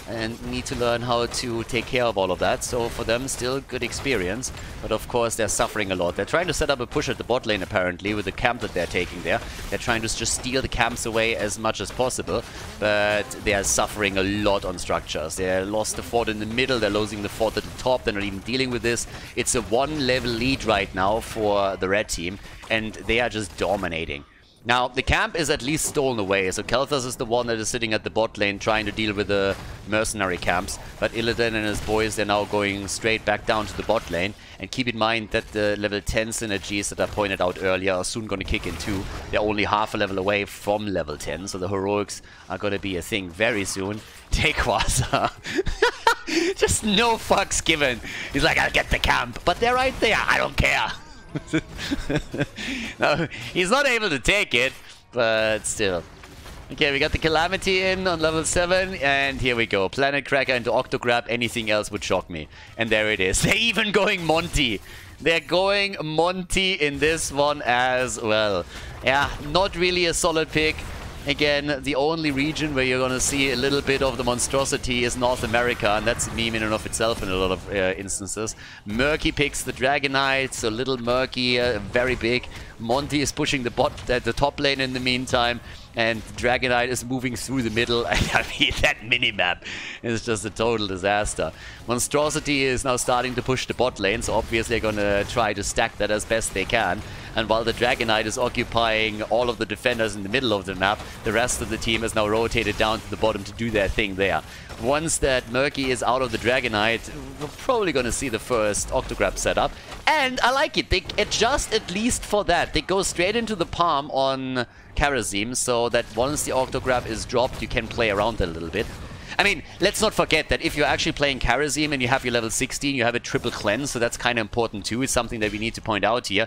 And need to learn how to take care of all of that. So for them, still good experience. But of course, they're suffering a lot. They're trying to set up a push at the bot lane, apparently, with the camp that they're taking there. They're trying to just steal the camps away as much as possible. But they are suffering a lot on structures. They lost the fort in the middle. They're losing the fort at the top. They're not even dealing with this. It's a 1-level lead right now for the red team. And they are just dominating. Now, the camp is at least stolen away, so Kelthas is the one that is sitting at the bot lane trying to deal with the mercenary camps. But Illidan and his boys, they're now going straight back down to the bot lane. And keep in mind that the level 10 synergies that I pointed out earlier are soon going to kick in too. They're only half a level away from level 10, so the heroics are going to be a thing very soon. Dequaza. Just no fucks given. He's like, I'll get the camp, but they're right there, I don't care. No, he's not able to take it, but still. Okay, we got the Calamity in on level 7, and here we go. Planet Cracker into Octograb, anything else would shock me. And there it is. They're even going Monty. They're going Monty in this one as well. Yeah, not really a solid pick. Again, the only region where you're going to see a little bit of the monstrosity is North America, and that's a meme in and of itself in a lot of instances. Murky picks the Dragonite, so little Murky, very big. Monty is pushing the top lane in the meantime, and Dragonite is moving through the middle. I mean, that minimap is just a total disaster. Monstrosity is now starting to push the bot lane, so obviously they're going to try to stack that as best they can. And while the Dragonite is occupying all of the defenders in the middle of the map, the rest of the team is now rotated down to the bottom to do their thing there. Once that Murky is out of the Dragonite, we're probably going to see the first Octograb setup. And I like it. They adjust at least for that. They go straight into the palm on Karazim, so that once the Octograb is dropped, you can play around it a little bit. I mean, let's not forget that if you're actually playing Karazim and you have your level 16, you have a triple cleanse, so that's kind of important too. It's something that we need to point out here.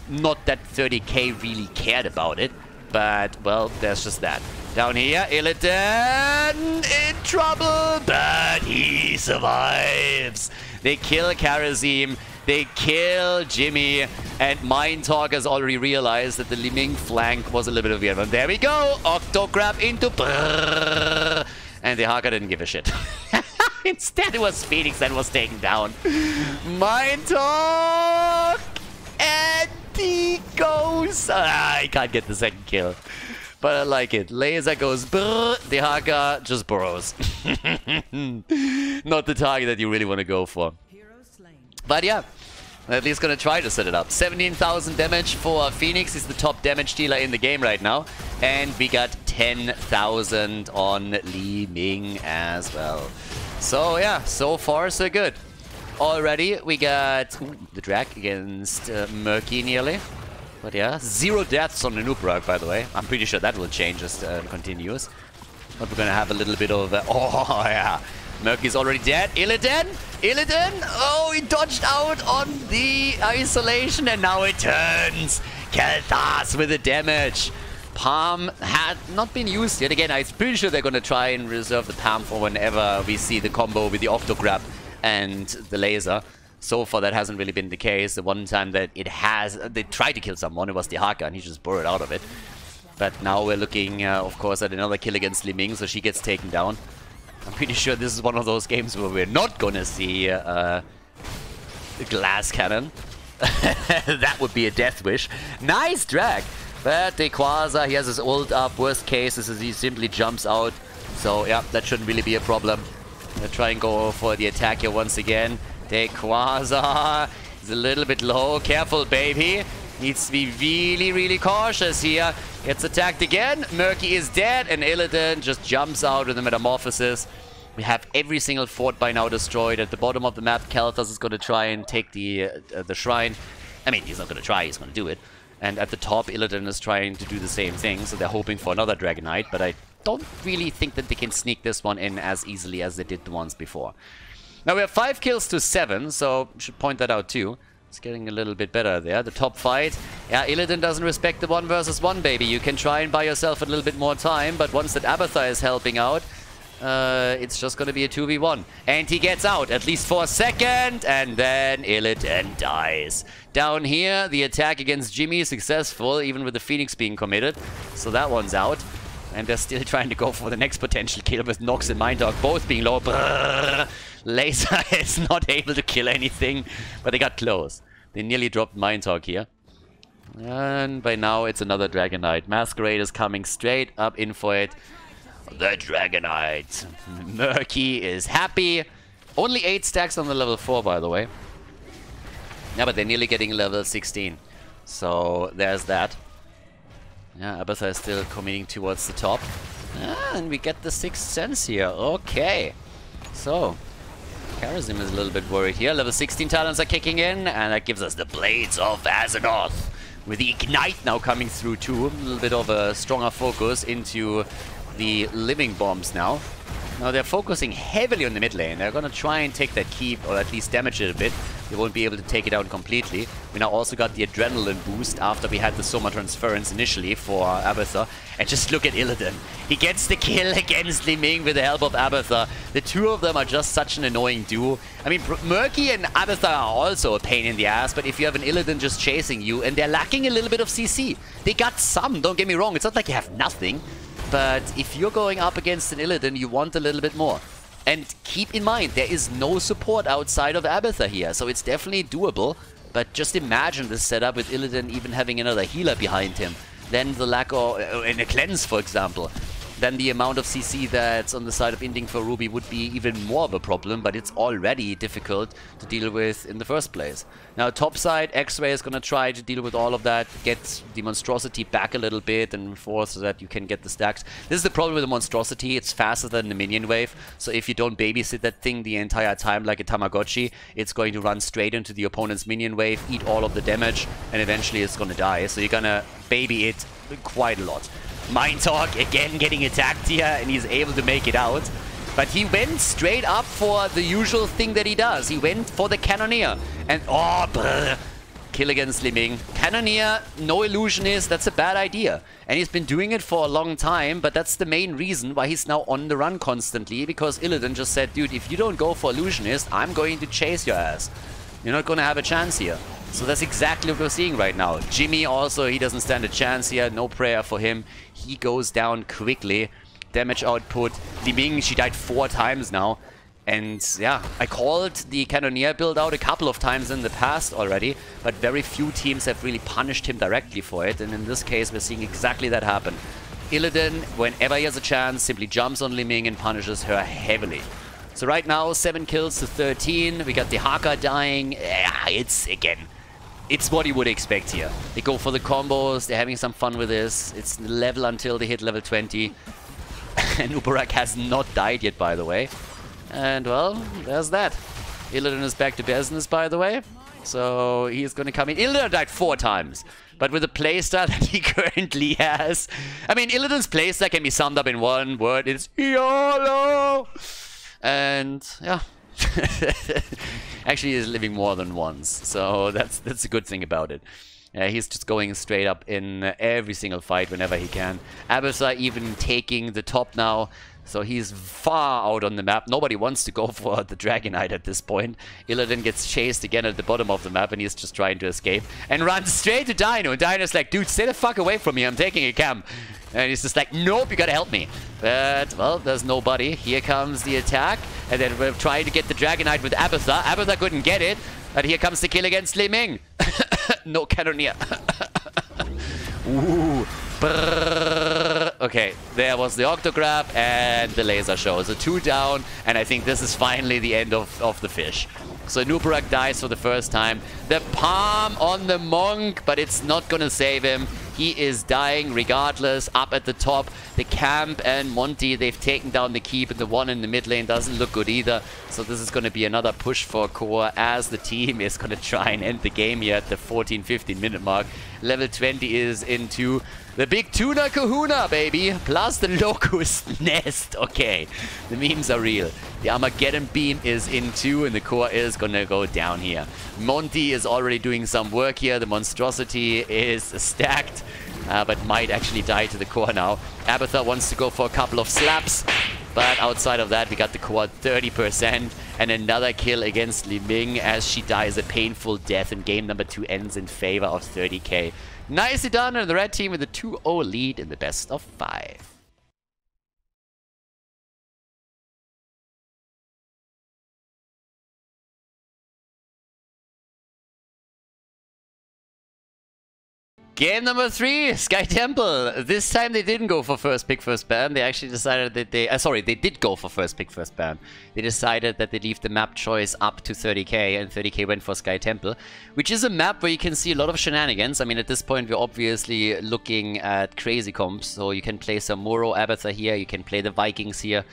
Not that 30k really cared about it, but, well, there's just that. Down here, Illidan in trouble, but he survives. They kill Karazim, they kill Jimmy, and Mindtalk has already realized that the Liming flank was a little bit of a weird one. There we go, Octograb into brrrr, and the Haka didn't give a shit. Instead, it was Phoenix that was taken down. Mindtalk! And he goes... I can't get the second kill. But I like it. Laser goes brrr, the Haka just burrows. Not the target that you really want to go for. But yeah, at least gonna try to set it up. 17,000 damage for Phoenix. He's the top damage dealer in the game right now. And we got 10,000 on Li Ming as well. So yeah, so far so good. Already we got the drag against Murky nearly. But yeah, 0 deaths on the Noobrag, by the way. I'm pretty sure that will change as it continues. But we're gonna have a little bit of... oh yeah, Murky's already dead. Illidan! Illidan! Oh, he dodged out on the isolation and now it turns. Kelthas with the damage. Palm had not been used yet. Again, I'm pretty sure they're gonna try and reserve the Palm for whenever we see the combo with the Octograb and the laser. So far, that hasn't really been the case. The one time that they tried to kill someone, it was the Haka, and he just burrowed out of it. But now we're looking, of course, at another kill against Li Ming, so she gets taken down. I'm pretty sure this is one of those games where we're not gonna see the glass cannon. That would be a death wish. Nice drag! But the Quasar, he has his ult up. Worst case is he simply jumps out. So, yeah, that shouldn't really be a problem. I'll try and go for the attack here once again. The Quasar is a little bit low. Careful, baby. Needs to be really, really cautious here. Gets attacked again. Murky is dead, and Illidan just jumps out with the Metamorphosis. We have every single fort by now destroyed. At the bottom of the map, Kalthus is going to try and take the shrine. I mean, he's not going to try, he's going to do it. And at the top, Illidan is trying to do the same thing, so they're hoping for another Dragon Knight, but I don't really think that they can sneak this one in as easily as they did the ones before. Now we have 5 kills to 7, so should point that out too. It's getting a little bit better there. The top fight. Yeah, Illidan doesn't respect the 1 versus 1, baby. You can try and buy yourself a little bit more time, but once that Abathar is helping out, it's just going to be a 2v1. And he gets out, at least for a second, and then Illidan dies. Down here, the attack against Jimmy is successful, even with the Phoenix being committed. So that one's out. And they're still trying to go for the next potential kill with Nox and Minddog both being low. Brrr. Laser is not able to kill anything, but they got close. They nearly dropped Minddog here. And by now it's another Dragon Knight. Masquerade is coming straight up in for it. The Dragon Knight. Murky is happy. Only 8 stacks on the level 4, by the way. Yeah, but they're nearly getting level 16. So there's that. Yeah, Abathar is still committing towards the top. And we get the 6th sense here. Okay. So, Karazim is a little bit worried here. Level 16 talents are kicking in, and that gives us the Blades of Azeroth. With the Ignite now coming through too. A little bit of a stronger focus into the Living Bombs now. Now they're focusing heavily on the mid lane. They're gonna try and take that keep, or at least damage it a bit. They won't be able to take it out completely. We now also got the adrenaline boost after we had the Soma transference initially for Abathar. And just look at Illidan. He gets the kill against Li Ming with the help of Abathar. The two of them are just such an annoying duo. I mean, Murky and Abathar are also a pain in the ass, but if you have an Illidan just chasing you, and they're lacking a little bit of CC. They got some, don't get me wrong. It's not like you have nothing. But if you're going up against an Illidan, you want a little bit more. And keep in mind, there is no support outside of Abathar here, so it's definitely doable. But just imagine this setup with Illidan even having another healer behind him. Then the lack of... in a cleanse, for example. Then the amount of CC that's on the side of Inting for Ruby would be even more of a problem, but it's already difficult to deal with in the first place. Now, top side, X-Ray is going to try to deal with all of that, get the Monstrosity back a little bit and force so that you can get the stacks. This is the problem with the Monstrosity, it's faster than the minion wave, so if you don't babysit that thing the entire time like a Tamagotchi, it's going to run straight into the opponent's minion wave, eat all of the damage, and eventually it's going to die. So you're going to baby it quite a lot. Minddog again getting attacked here, and he's able to make it out. But he went straight up for the usual thing that he does. He went for the Cannoneer. And, oh, brr, kill against Li Ming. Cannoneer, no Illusionist, that's a bad idea. And he's been doing it for a long time, but that's the main reason why he's now on the run constantly. Because Illidan just said, dude, if you don't go for Illusionist, I'm going to chase your ass. You're not going to have a chance here. So that's exactly what we're seeing right now. Jimmy also, he doesn't stand a chance here. No prayer for him. He goes down quickly. Damage output. Li Ming, she died 4 times now. And yeah, I called the Cannoneer build out a couple of times in the past already, but very few teams have really punished him directly for it. And in this case, we're seeing exactly that happen. Illidan, whenever he has a chance, simply jumps on Li Ming and punishes her heavily. So right now, 7 kills to 13. We got the Haka dying. Yeah, it's what you would expect here. They go for the combos, they're having some fun with this. It's level until they hit level 20. And Ubarak has not died yet, by the way. And, well, there's that. Illidan is back to business, by the way. So he's going to come in. Illidan died 4 times. But with the playstyle that he currently has... I mean, Illidan's playstyle can be summed up in one word. It's YOLO! And, yeah... Actually, he's living more than once, so that's a good thing about it. Yeah, he's just going straight up in every single fight whenever he can. Abyssar even taking the top now. So he's far out on the map. Nobody wants to go for the Dragonite at this point. Illidan gets chased again at the bottom of the map and he's just trying to escape. And runs straight to Dino. And Dino's like, dude, stay the fuck away from me. I'm taking a camp. And he's just like, nope, you gotta help me. But, well, there's nobody. Here comes the attack. And then we're trying to get the Dragonite with Abyssar. Abyssar couldn't get it. But here comes the kill against Li Ming. No Cannoneer. Ooh. Brrr. Okay, there was the Octograph and the laser show. So 2 down, and I think this is finally the end of the fish. So Nubarak dies for the first time. The palm on the Monk, but it's not gonna save him. He is dying regardless. Up at the top, the camp and Monty, they've taken down the keep, and the one in the mid lane doesn't look good either. So this is gonna be another push for Core as the team is gonna try and end the game here at the 14-15 minute mark. Level 20 is into the big tuna kahuna, baby. Plus the locust nest. Okay, the memes are real. The Armageddon beam is in too, and the Core is gonna go down here. Monty is already doing some work here. The monstrosity is stacked, but might actually die to the Core now. Abathar wants to go for a couple of slaps, but outside of that, we got the Core 30%, and another kill against Li Ming as she dies a painful death, and game number 2 ends in favor of 30k. Nicely done, and the red team with a 2-0 lead in the best of 5. Game number 3, Sky Temple. This time they didn't go for first pick, first ban. They actually decided that they... sorry, they did go for first pick, first ban. They decided that they leave the map choice up to 30k, and 30k went for Sky Temple, which is a map where you can see a lot of shenanigans. I mean, at this point, we're obviously looking at crazy comps. So you can play some Moro Abathar here, you can play the Vikings here.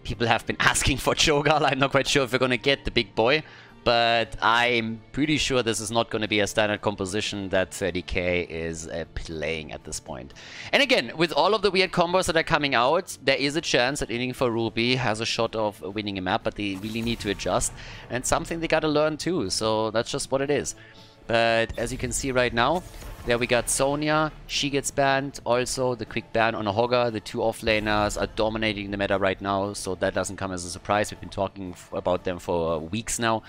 People have been asking for Cho'Gall. I'm not quite sure if we're going to get the big boy, but I'm pretty sure this is not going to be a standard composition that 30k is playing at this point. And again, with all of the weird combos that are coming out, there is a chance that Inting for Ruby has a shot of winning a map, but they really need to adjust. And something they got to learn too, so that's just what it is. But as you can see right now, there we got Sonya, she gets banned. Also, the quick ban on Hogger. The 2 offlaners are dominating the meta right now, so that doesn't come as a surprise. We've been talking about them for weeks now.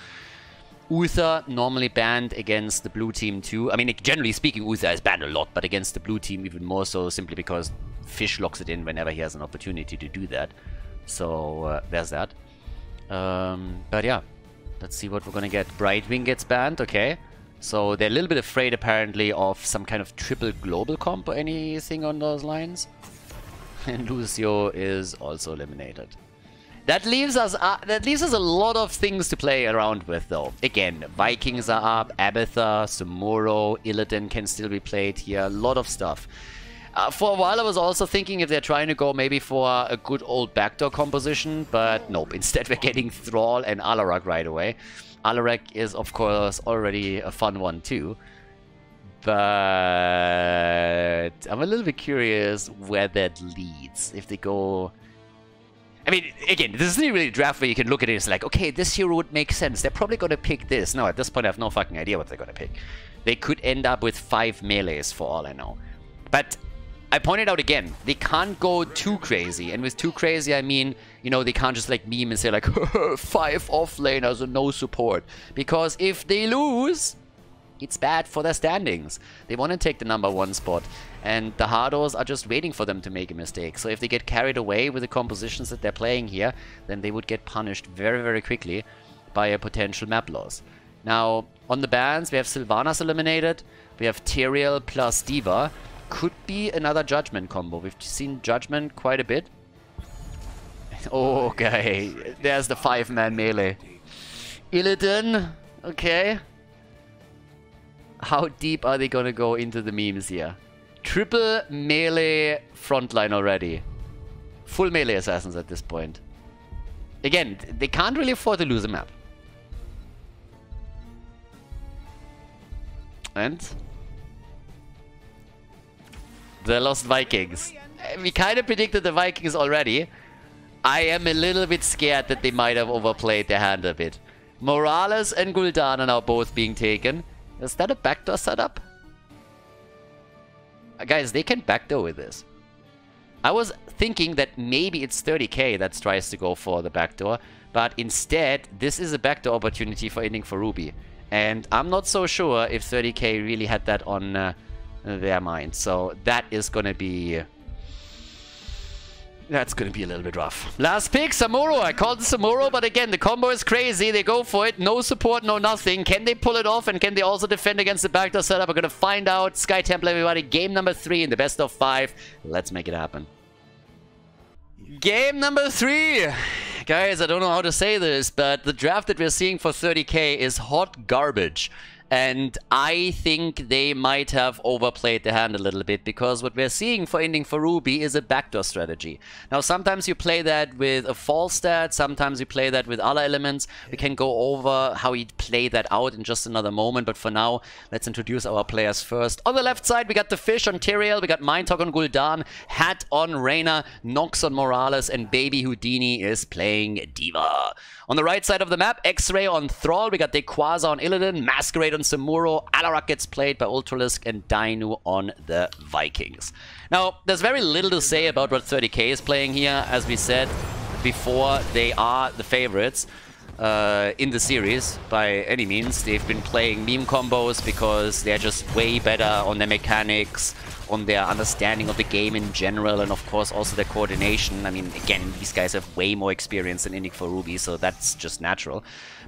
Uther normally banned against the blue team too. I mean, generally speaking, Uther is banned a lot, but against the blue team even more so, simply because Fish locks it in whenever he has an opportunity to do that. So there's that. But yeah, let's see what we're gonna get. Brightwing gets banned, okay. So they're a little bit afraid apparently of some kind of triple global comp or anything on those lines. And Lucio is also eliminated. That leaves us a lot of things to play around with, though. Again, Vikings are up, Abathar, Sumuro, Illidan can still be played here. A lot of stuff. For a while, I was also thinking if they're trying to go maybe for a good old backdoor composition, but nope. Instead, we're getting Thrall and Alarak right away. Alarak is, of course, already a fun one too. But I'm a little bit curious where that leads. If they go... I mean, again, this isn't really a draft where you can look at it and it's like, okay, this hero would make sense. They're probably going to pick this. No, at this point, I have no fucking idea what they're going to pick. They could end up with 5 melees for all I know. But I pointed out again, they can't go too crazy. And with too crazy, I mean, you know, they can't just like meme and say like, 5 offlaners and no support. Because if they lose, it's bad for their standings. They want to take the #1 spot. And the Hardos are just waiting for them to make a mistake. So if they get carried away with the compositions that they're playing here, then they would get punished very, very quickly by a potential map loss. Now, on the bans, we have Sylvanas eliminated. We have Tyrael plus Diva. Could be another Judgment combo. We've seen Judgment quite a bit. Okay, there's the 5-man melee. Illidan, okay. How deep are they gonna go into the memes here? Triple melee frontline already. Full melee assassins at this point. Again, they can't really afford to lose a map. And the Lost Vikings. We kind of predicted the Vikings already. I am a little bit scared that they might have overplayed their hand a bit. Morales and Gul'dan are now both being taken. Is that a backdoor setup? Guys, they can backdoor with this. I was thinking that maybe it's 30k that tries to go for the backdoor, but instead, this is a backdoor opportunity for Inting for Ruby. And I'm not so sure if 30k really had that on their mind. So that is going to be... That's going to be a little bit rough. Last pick, Samuro. I called it Samuro, but again, the combo is crazy. They go for it. No support, no nothing. Can they pull it off, and can they also defend against the backdoor setup? We're going to find out. Sky Temple, everybody. Game number 3 in the best of 5. Let's make it happen. Game number 3. Guys, I don't know how to say this, but the draft that we're seeing for 30k is hot garbage. And I think they might have overplayed the hand a little bit, because what we're seeing for Inting for Ruby is a backdoor strategy. Now, sometimes you play that with a false stat, sometimes you play that with other elements. We can go over how you play that out in just another moment, but for now, let's introduce our players first. On the left side, we got the Fish on Tyrael, we got Mindtalk on Gul'dan, Hat on Reyna, Nox on Morales, and Baby Houdini is playing D.Va. On the right side of the map, X-Ray on Thrall, we got Dequaza on Illidan, Masquerade on Samuro, Alarak gets played by Ultralisk, and Dainu on the Vikings. Now, there's very little to say about what 30k is playing here. As we said before, they are the favorites in the series by any means. They've been playing meme combos because they're just way better on their mechanics, on their understanding of the game in general, and of course also their coordination. I mean, again, these guys have way more experience than Inting for Ruby, so that's just natural.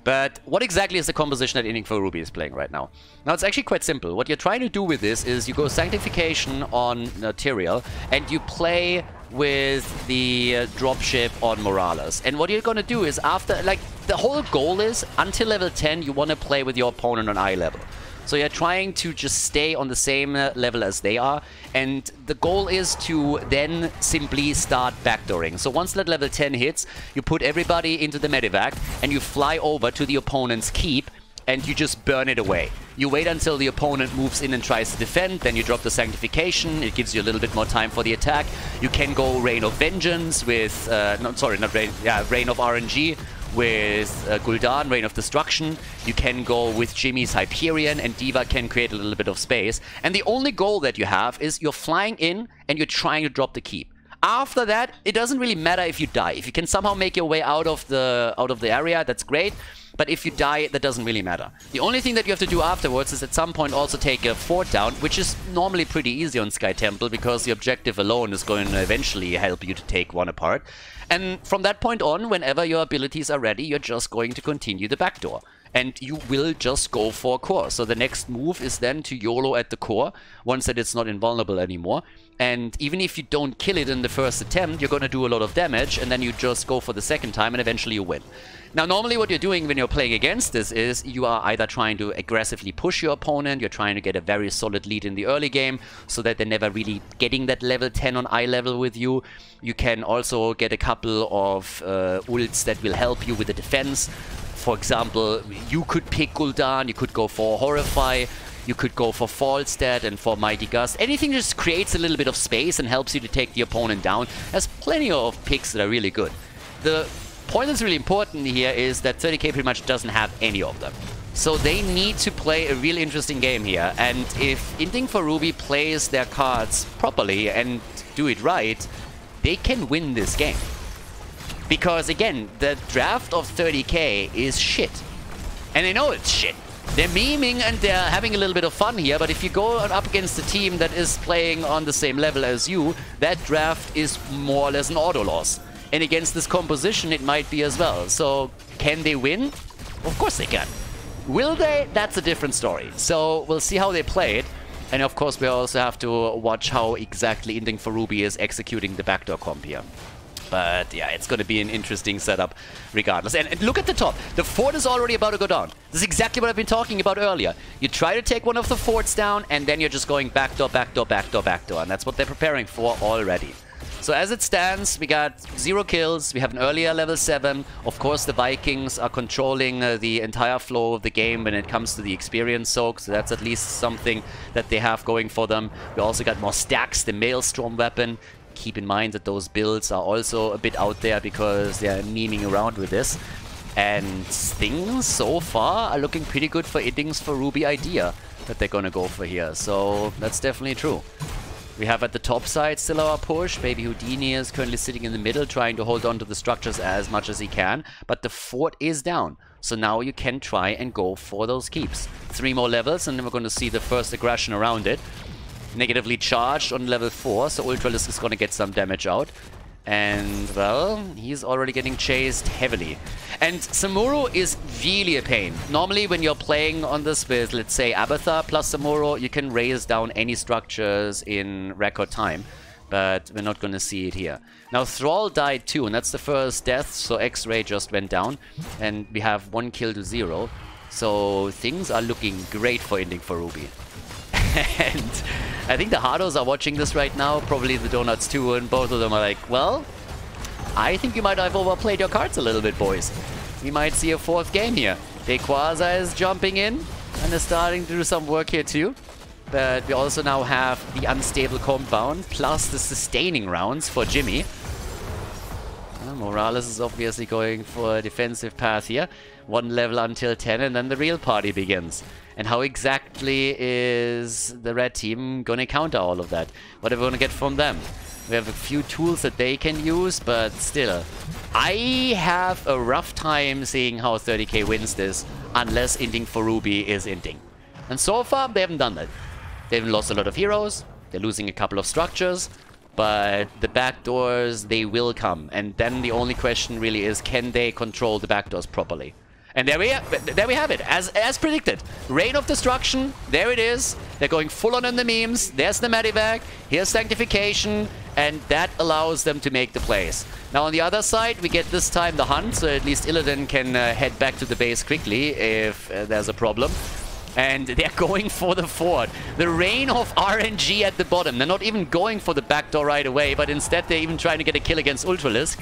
But what exactly is the composition that Inting for Ruby is playing right now? Now, it's actually quite simple. What you're trying to do with this is you go Sanctification on Tyrael, and you play with the dropship on Morales. And what you're going to do is after, like, the whole goal is, until level 10, you want to play with your opponent on eye level. So you're trying to just stay on the same level as they are, and the goal is to then simply start backdooring. So once that level 10 hits, you put everybody into the medevac, and you fly over to the opponent's keep, and you just burn it away. You wait until the opponent moves in and tries to defend, then you drop the Sanctification, it gives you a little bit more time for the attack. You can go Reign of Vengeance with, Reign of RNG, with Gul'dan, Reign of Destruction. You can go with Jimmy's Hyperion, and D.Va can create a little bit of space. And the only goal that you have is you're flying in and you're trying to drop the keep. After that, it doesn't really matter if you die. If you can somehow make your way out of the area, that's great. But if you die, that doesn't really matter. The only thing that you have to do afterwards is at some point also take a fort down, which is normally pretty easy on Sky Temple, because the objective alone is going to eventually help you to take one apart. And from that point on, whenever your abilities are ready, you're just going to continue the backdoor. And you will just go for a core. So the next move is then to YOLO at the core, once that it's not invulnerable anymore. And even if you don't kill it in the first attempt, you're going to do a lot of damage, and then you just go for the second time, and eventually you win. Now, normally what you're doing when you're playing against this is you are either trying to aggressively push your opponent, you're trying to get a very solid lead in the early game, so that they're never really getting that level 10 on eye level with you. You can also get a couple of ults that will help you with the defense. For example, you could pick Gul'dan, you could go for Horrify, you could go for Fallstat and for Mighty Gust. Anything just creates a little bit of space and helps you to take the opponent down. There's plenty of picks that are really good. The point that's really important here is that 30k pretty much doesn't have any of them. So they need to play a really interesting game here. And if Inting for Ruby plays their cards properly and do it right, they can win this game. Because again, the draft of 30k is shit. And they know it's shit. They're memeing and they're having a little bit of fun here, but if you go up against a team that is playing on the same level as you, that draft is more or less an auto loss. And against this composition, it might be as well. So, can they win? Of course they can. Will they? That's a different story. So, we'll see how they play it. And of course, we also have to watch how exactly Inting for Ruby is executing the backdoor comp here. But yeah, it's going to be an interesting setup regardless. And look at the top. The fort is already about to go down. This is exactly what I've been talking about earlier. You try to take one of the forts down, and then you're just going backdoor, backdoor, backdoor, backdoor. And that's what they're preparing for already. So as it stands, we got 0 kills. We have an earlier level 7. Of course, the Vikings are controlling the entire flow of the game when it comes to the experience soak. So that's at least something that they have going for them. We also got more stacks, the Maelstrom weapon. Keep in mind that those builds are also a bit out there because they're memeing around with this. And things so far are looking pretty good for Inting's for Ruby idea that they're gonna go for here. So that's definitely true. We have at the top side still our push. Baby Houdini is currently sitting in the middle, trying to hold on to the structures as much as he can. But the fort is down. So now you can try and go for those keeps. 3 more levels, and then we're going to see the first aggression around it. Negatively charged on level 4, so Ultralisk is going to get some damage out. And, well, he's already getting chased heavily. And Samuro is really a pain. Normally, when you're playing on this with, let's say, Abathar plus Samuro, you can raise down any structures in record time. But we're not going to see it here. Now, Thrall died too, and that's the first death, so X-Ray just went down. And we have 1 kill to 0. So things are looking great for Inting for Ruby. And I think the Hardos are watching this right now, probably the Donuts too, and both of them are like, well, I think you might have overplayed your cards a little bit, boys. We might see a 4th game here. Dequaza is jumping in and is starting to do some work here too. But we also now have the unstable compound plus the sustaining rounds for Jimmy. Morales is obviously going for a defensive path here. 1 level until 10, and then the real party begins. And how exactly is the red team gonna counter all of that? What are we gonna get from them? We have a few tools that they can use, but still. I have a rough time seeing how 30k wins this, unless Inting for Ruby is Inting. And so far, they haven't done that. They've lost a lot of heroes, they're losing a couple of structures, but the backdoors, they will come. And then the only question really is, can they control the backdoors properly? And there we have it, as predicted. Reign of Destruction, there it is. They're going full on the memes. There's the Medivac, here's Sanctification, and that allows them to make the plays. Now on the other side, we get this time the Hunt, so at least Illidan can head back to the base quickly if there's a problem. And they're going for the fort. The reign of RNG at the bottom. They're not even going for the backdoor right away, but instead they're even trying to get a kill against Ultralisk.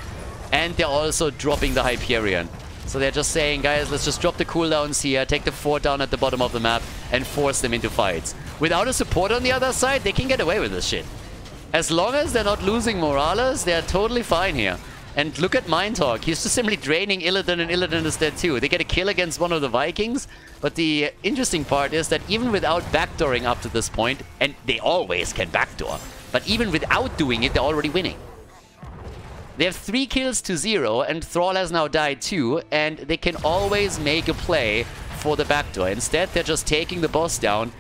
And they're also dropping the Hyperion. So they're just saying, guys, let's just drop the cooldowns here, take the fort down at the bottom of the map, and force them into fights. Without a support on the other side, they can get away with this shit. As long as they're not losing Morales, they're totally fine here. And look at Mindtalk. He's just simply draining Illidan, and Illidan is dead too. They get a kill against one of the Vikings, but the interesting part is that even without backdooring up to this point, and they always can backdoor, but even without doing it, they're already winning. They have 3 kills to 0, and Thrall has now died too, and they can always make a play for the backdoor. Instead, they're just taking the boss down.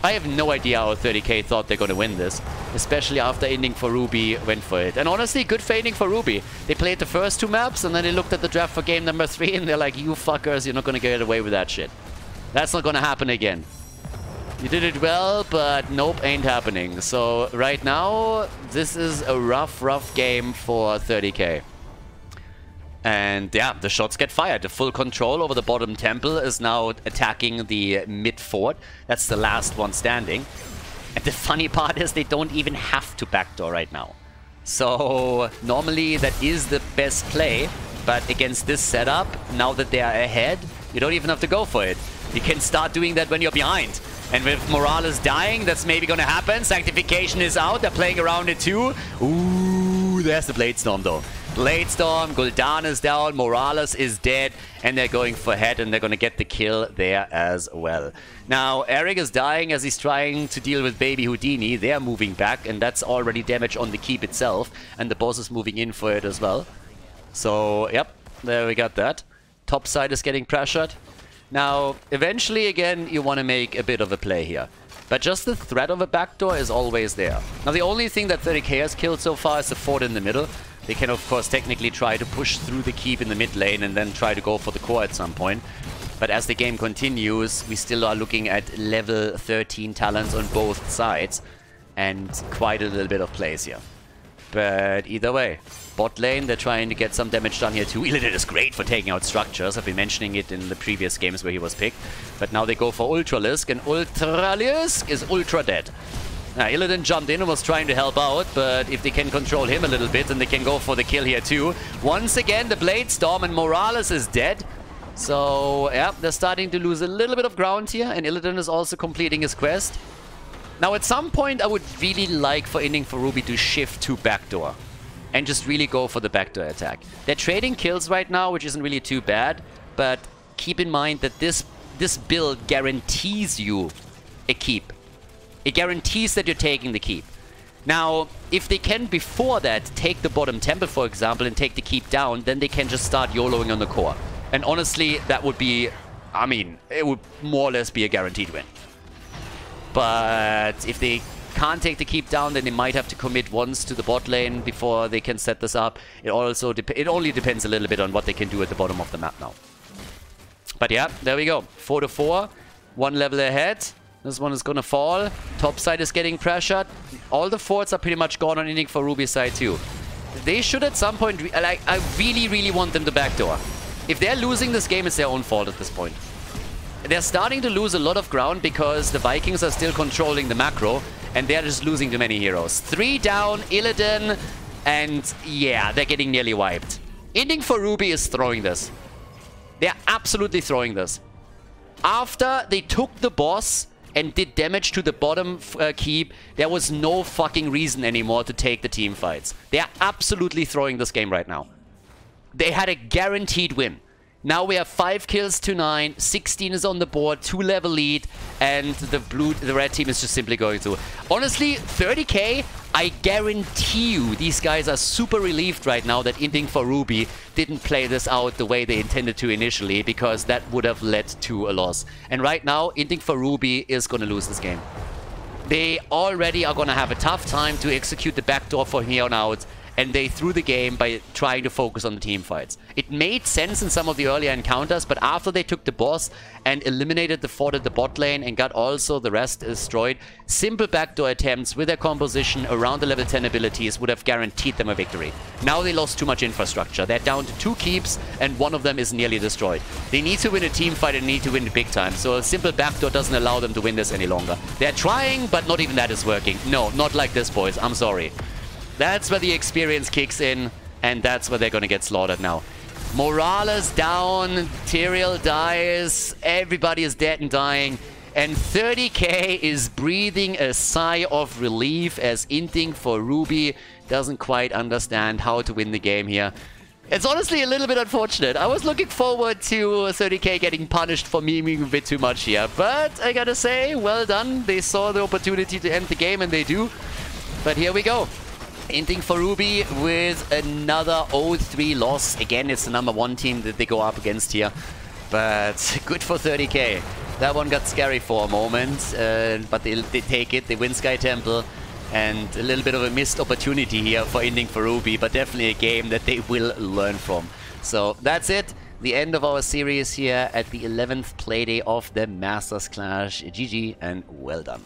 I have no idea how 30k thought they're going to win this, especially after Inting for Ruby went for it. And honestly, good for Inting for Ruby. They played the first 2 maps, and then they looked at the draft for game number 3, and they're like, you fuckers, you're not going to get away with that shit. That's not going to happen again. You did it well, but nope, ain't happening. So right now, this is a rough game for 30k. And yeah, the shots get fired. The full control over the bottom temple is now attacking the mid fort. That's the last one standing. And the funny part is they don't even have to backdoor right now. So normally that is the best play. But against this setup, now that they are ahead, you don't even have to go for it. You can start doing that when you're behind. And with Morales dying, that's maybe gonna happen. Sanctification is out. They're playing around it too. Ooh, there's the Blade Storm though. Blade Storm, Gul'dan is down, Morales is dead, and they're going for head, and they're gonna get the kill there as well. Now, Eric is dying as he's trying to deal with Baby Houdini. They're moving back, and that's already damage on the keep itself, and the boss is moving in for it as well. So, yep, there we got that. Top side is getting pressured. Now, eventually, again, you want to make a bit of a play here. But just the threat of a backdoor is always there. Now, the only thing that 30k has killed so far is the fort in the middle. They can, of course, technically try to push through the keep in the mid lane and then try to go for the core at some point. But as the game continues, we still are looking at level 13 talents on both sides. And quite a little bit of plays here. But either way, bot lane, they're trying to get some damage done here too. Illidan is great for taking out structures. I've been mentioning it in the previous games where he was picked. But now they go for Ultralisk, and Ultralisk is ultra dead. Now, Illidan jumped in and was trying to help out, but if they can control him a little bit, then they can go for the kill here too. Once again, the Blade Storm, and Morales is dead. So, yeah, they're starting to lose a little bit of ground here, and Illidan is also completing his quest. Now, at some point, I would really like for Inting for Ruby to shift to backdoor and just really go for the backdoor attack. They're trading kills right now, which isn't really too bad, but keep in mind that this build guarantees you a keep. It guarantees that you're taking the keep. Now, if they can, before that, take the bottom temple, for example, and take the keep down, then they can just start YOLOing on the core. And honestly, that would be... I mean, it would more or less be a guaranteed win. But if they can't take the keep down, then they might have to commit once to the bot lane before they can set this up. It only depends a little bit on what they can do at the bottom of the map now. But yeah, there we go. 4-4. One level ahead. This one is gonna fall. Top side is getting pressured. All the forts are pretty much gone on Inting for Ruby's side too. They should at some point... I really, really want them to backdoor. If they're losing this game, it's their own fault at this point. They're starting to lose a lot of ground because the Vikings are still controlling the macro, and they're just losing too many heroes. 3 down, Illidan, and yeah, they're getting nearly wiped. Inting for Ruby is throwing this. They're absolutely throwing this. After they took the boss and did damage to the bottom keep, there was no fucking reason anymore to take the team fights. They're absolutely throwing this game right now. They had a guaranteed win. Now we have 5 kills to 9, 16 is on the board, 2 level lead, and the red team is just simply going through. Honestly, 30k, I guarantee you these guys are super relieved right now that Inting for Ruby didn't play this out the way they intended to initially, because that would have led to a loss. And right now, Inting for Ruby is going to lose this game. They already are going to have a tough time to execute the backdoor from here on out, and they threw the game by trying to focus on the team fights. It made sense in some of the earlier encounters, but after they took the boss and eliminated the fort at the bot lane and got also the rest destroyed, simple backdoor attempts with their composition around the level 10 abilities would have guaranteed them a victory. Now they lost too much infrastructure. They're down to 2 keeps and one of them is nearly destroyed. They need to win a team fight and need to win big time, so a simple backdoor doesn't allow them to win this any longer. They're trying, but not even that is working. No, not like this, boys. I'm sorry. That's where the experience kicks in, and that's where they're going to get slaughtered now. Morales down, Tyrael dies, everybody is dead and dying, and 30k is breathing a sigh of relief as Inting for Ruby doesn't quite understand how to win the game here. It's honestly a little bit unfortunate. I was looking forward to 30k getting punished for memeing a bit too much here, but I gotta say, well done. They saw the opportunity to end the game, and they do. But here we go. Inting for Ruby with another 0-3 loss. Again, it's the #1 team that they go up against here. But good for 30k. That one got scary for a moment, but they take it. They win Sky Temple. And a little bit of a missed opportunity here for Inting for Ruby, but definitely a game that they will learn from. So that's it. The end of our series here at the 11th Playday of the Masters Clash. GG and well done.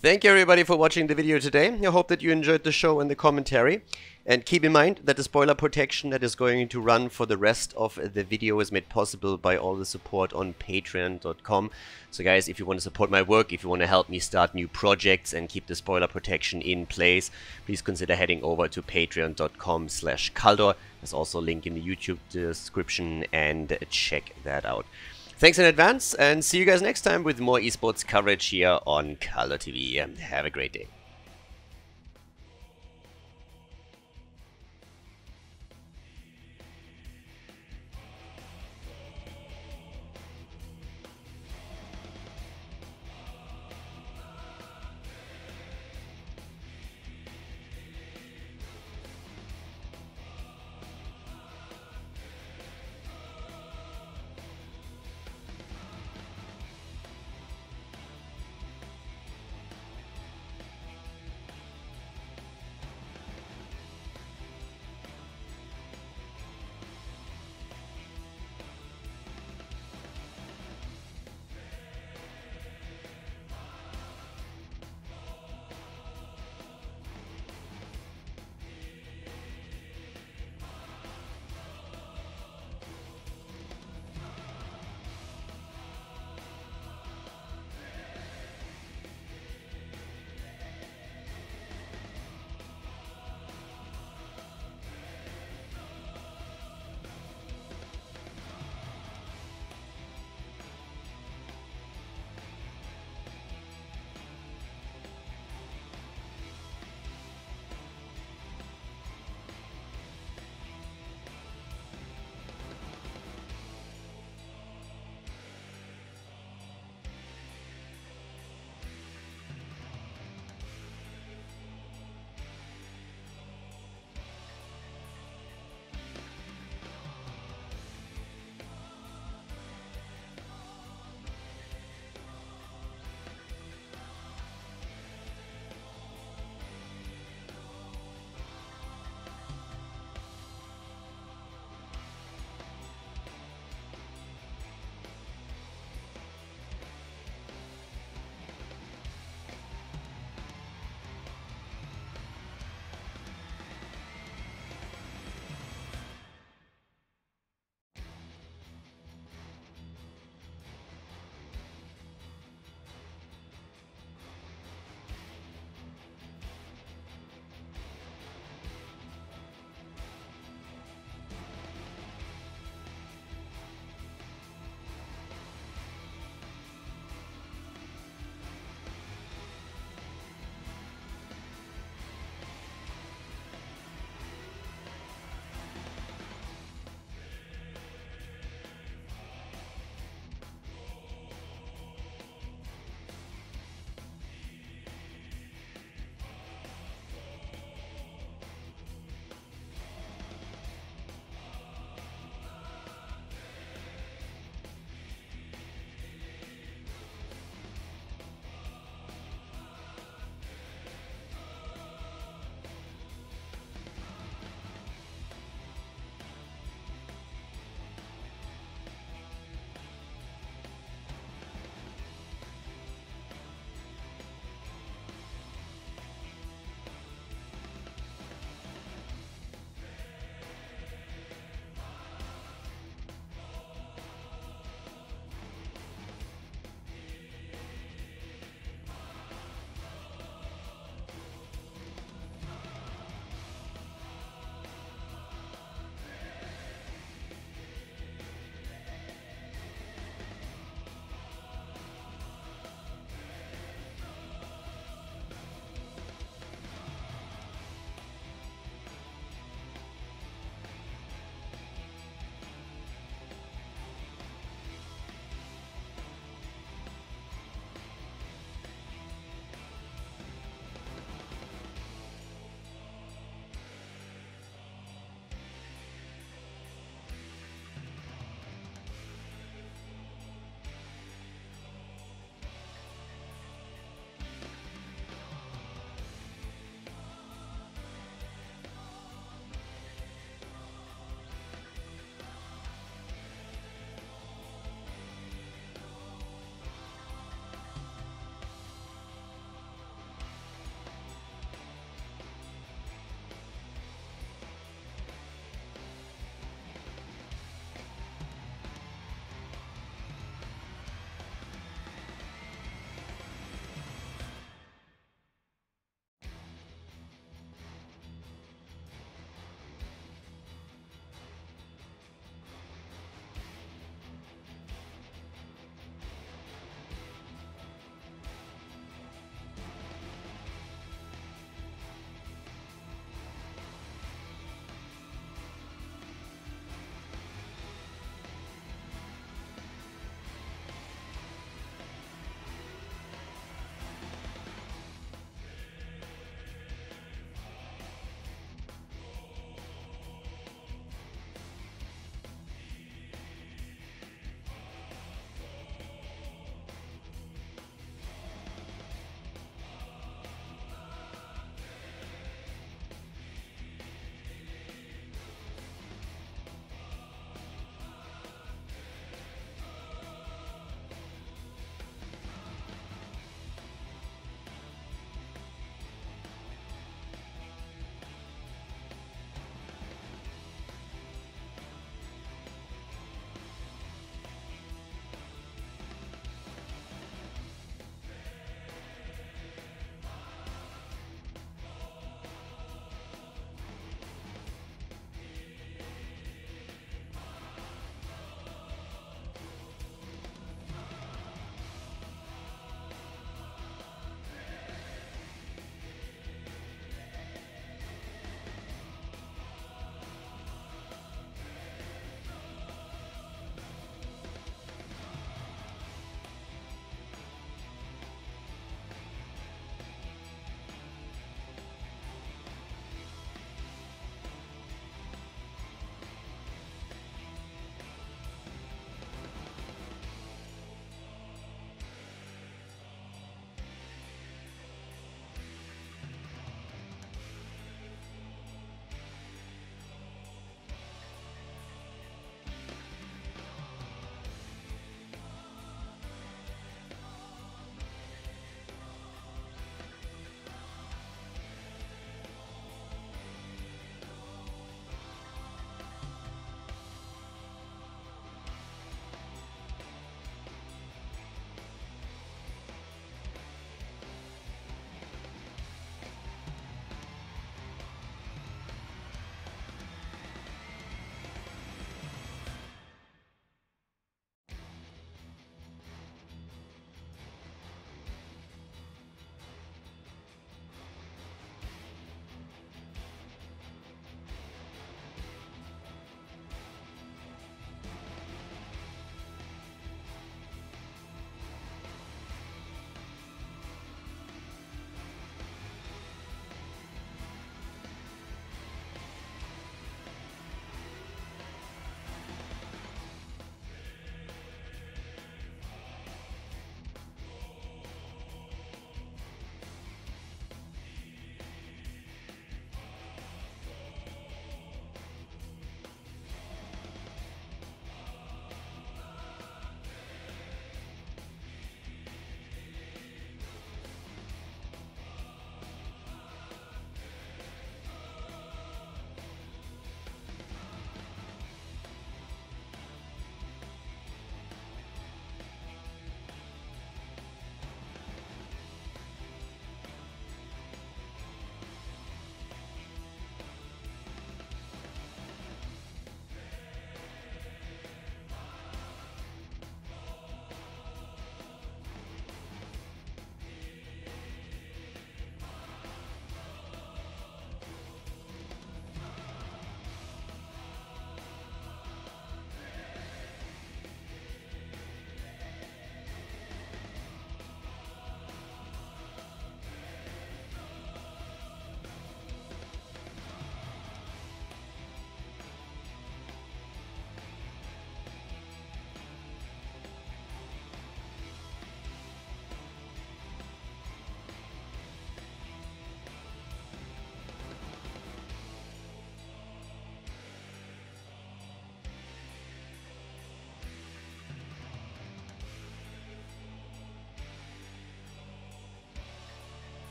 Thank you everybody for watching the video today. I hope that you enjoyed the show and the commentary. And keep in mind that the spoiler protection that is going to run for the rest of the video is made possible by all the support on patreon.com. So guys, if you want to support my work, if you want to help me start new projects and keep the spoiler protection in place, please consider heading over to patreon.com/Khaldor. There's also a link in the YouTube description, and check that out. Thanks in advance, and see you guys next time with more esports coverage here on Khaldor TV. Have a great day.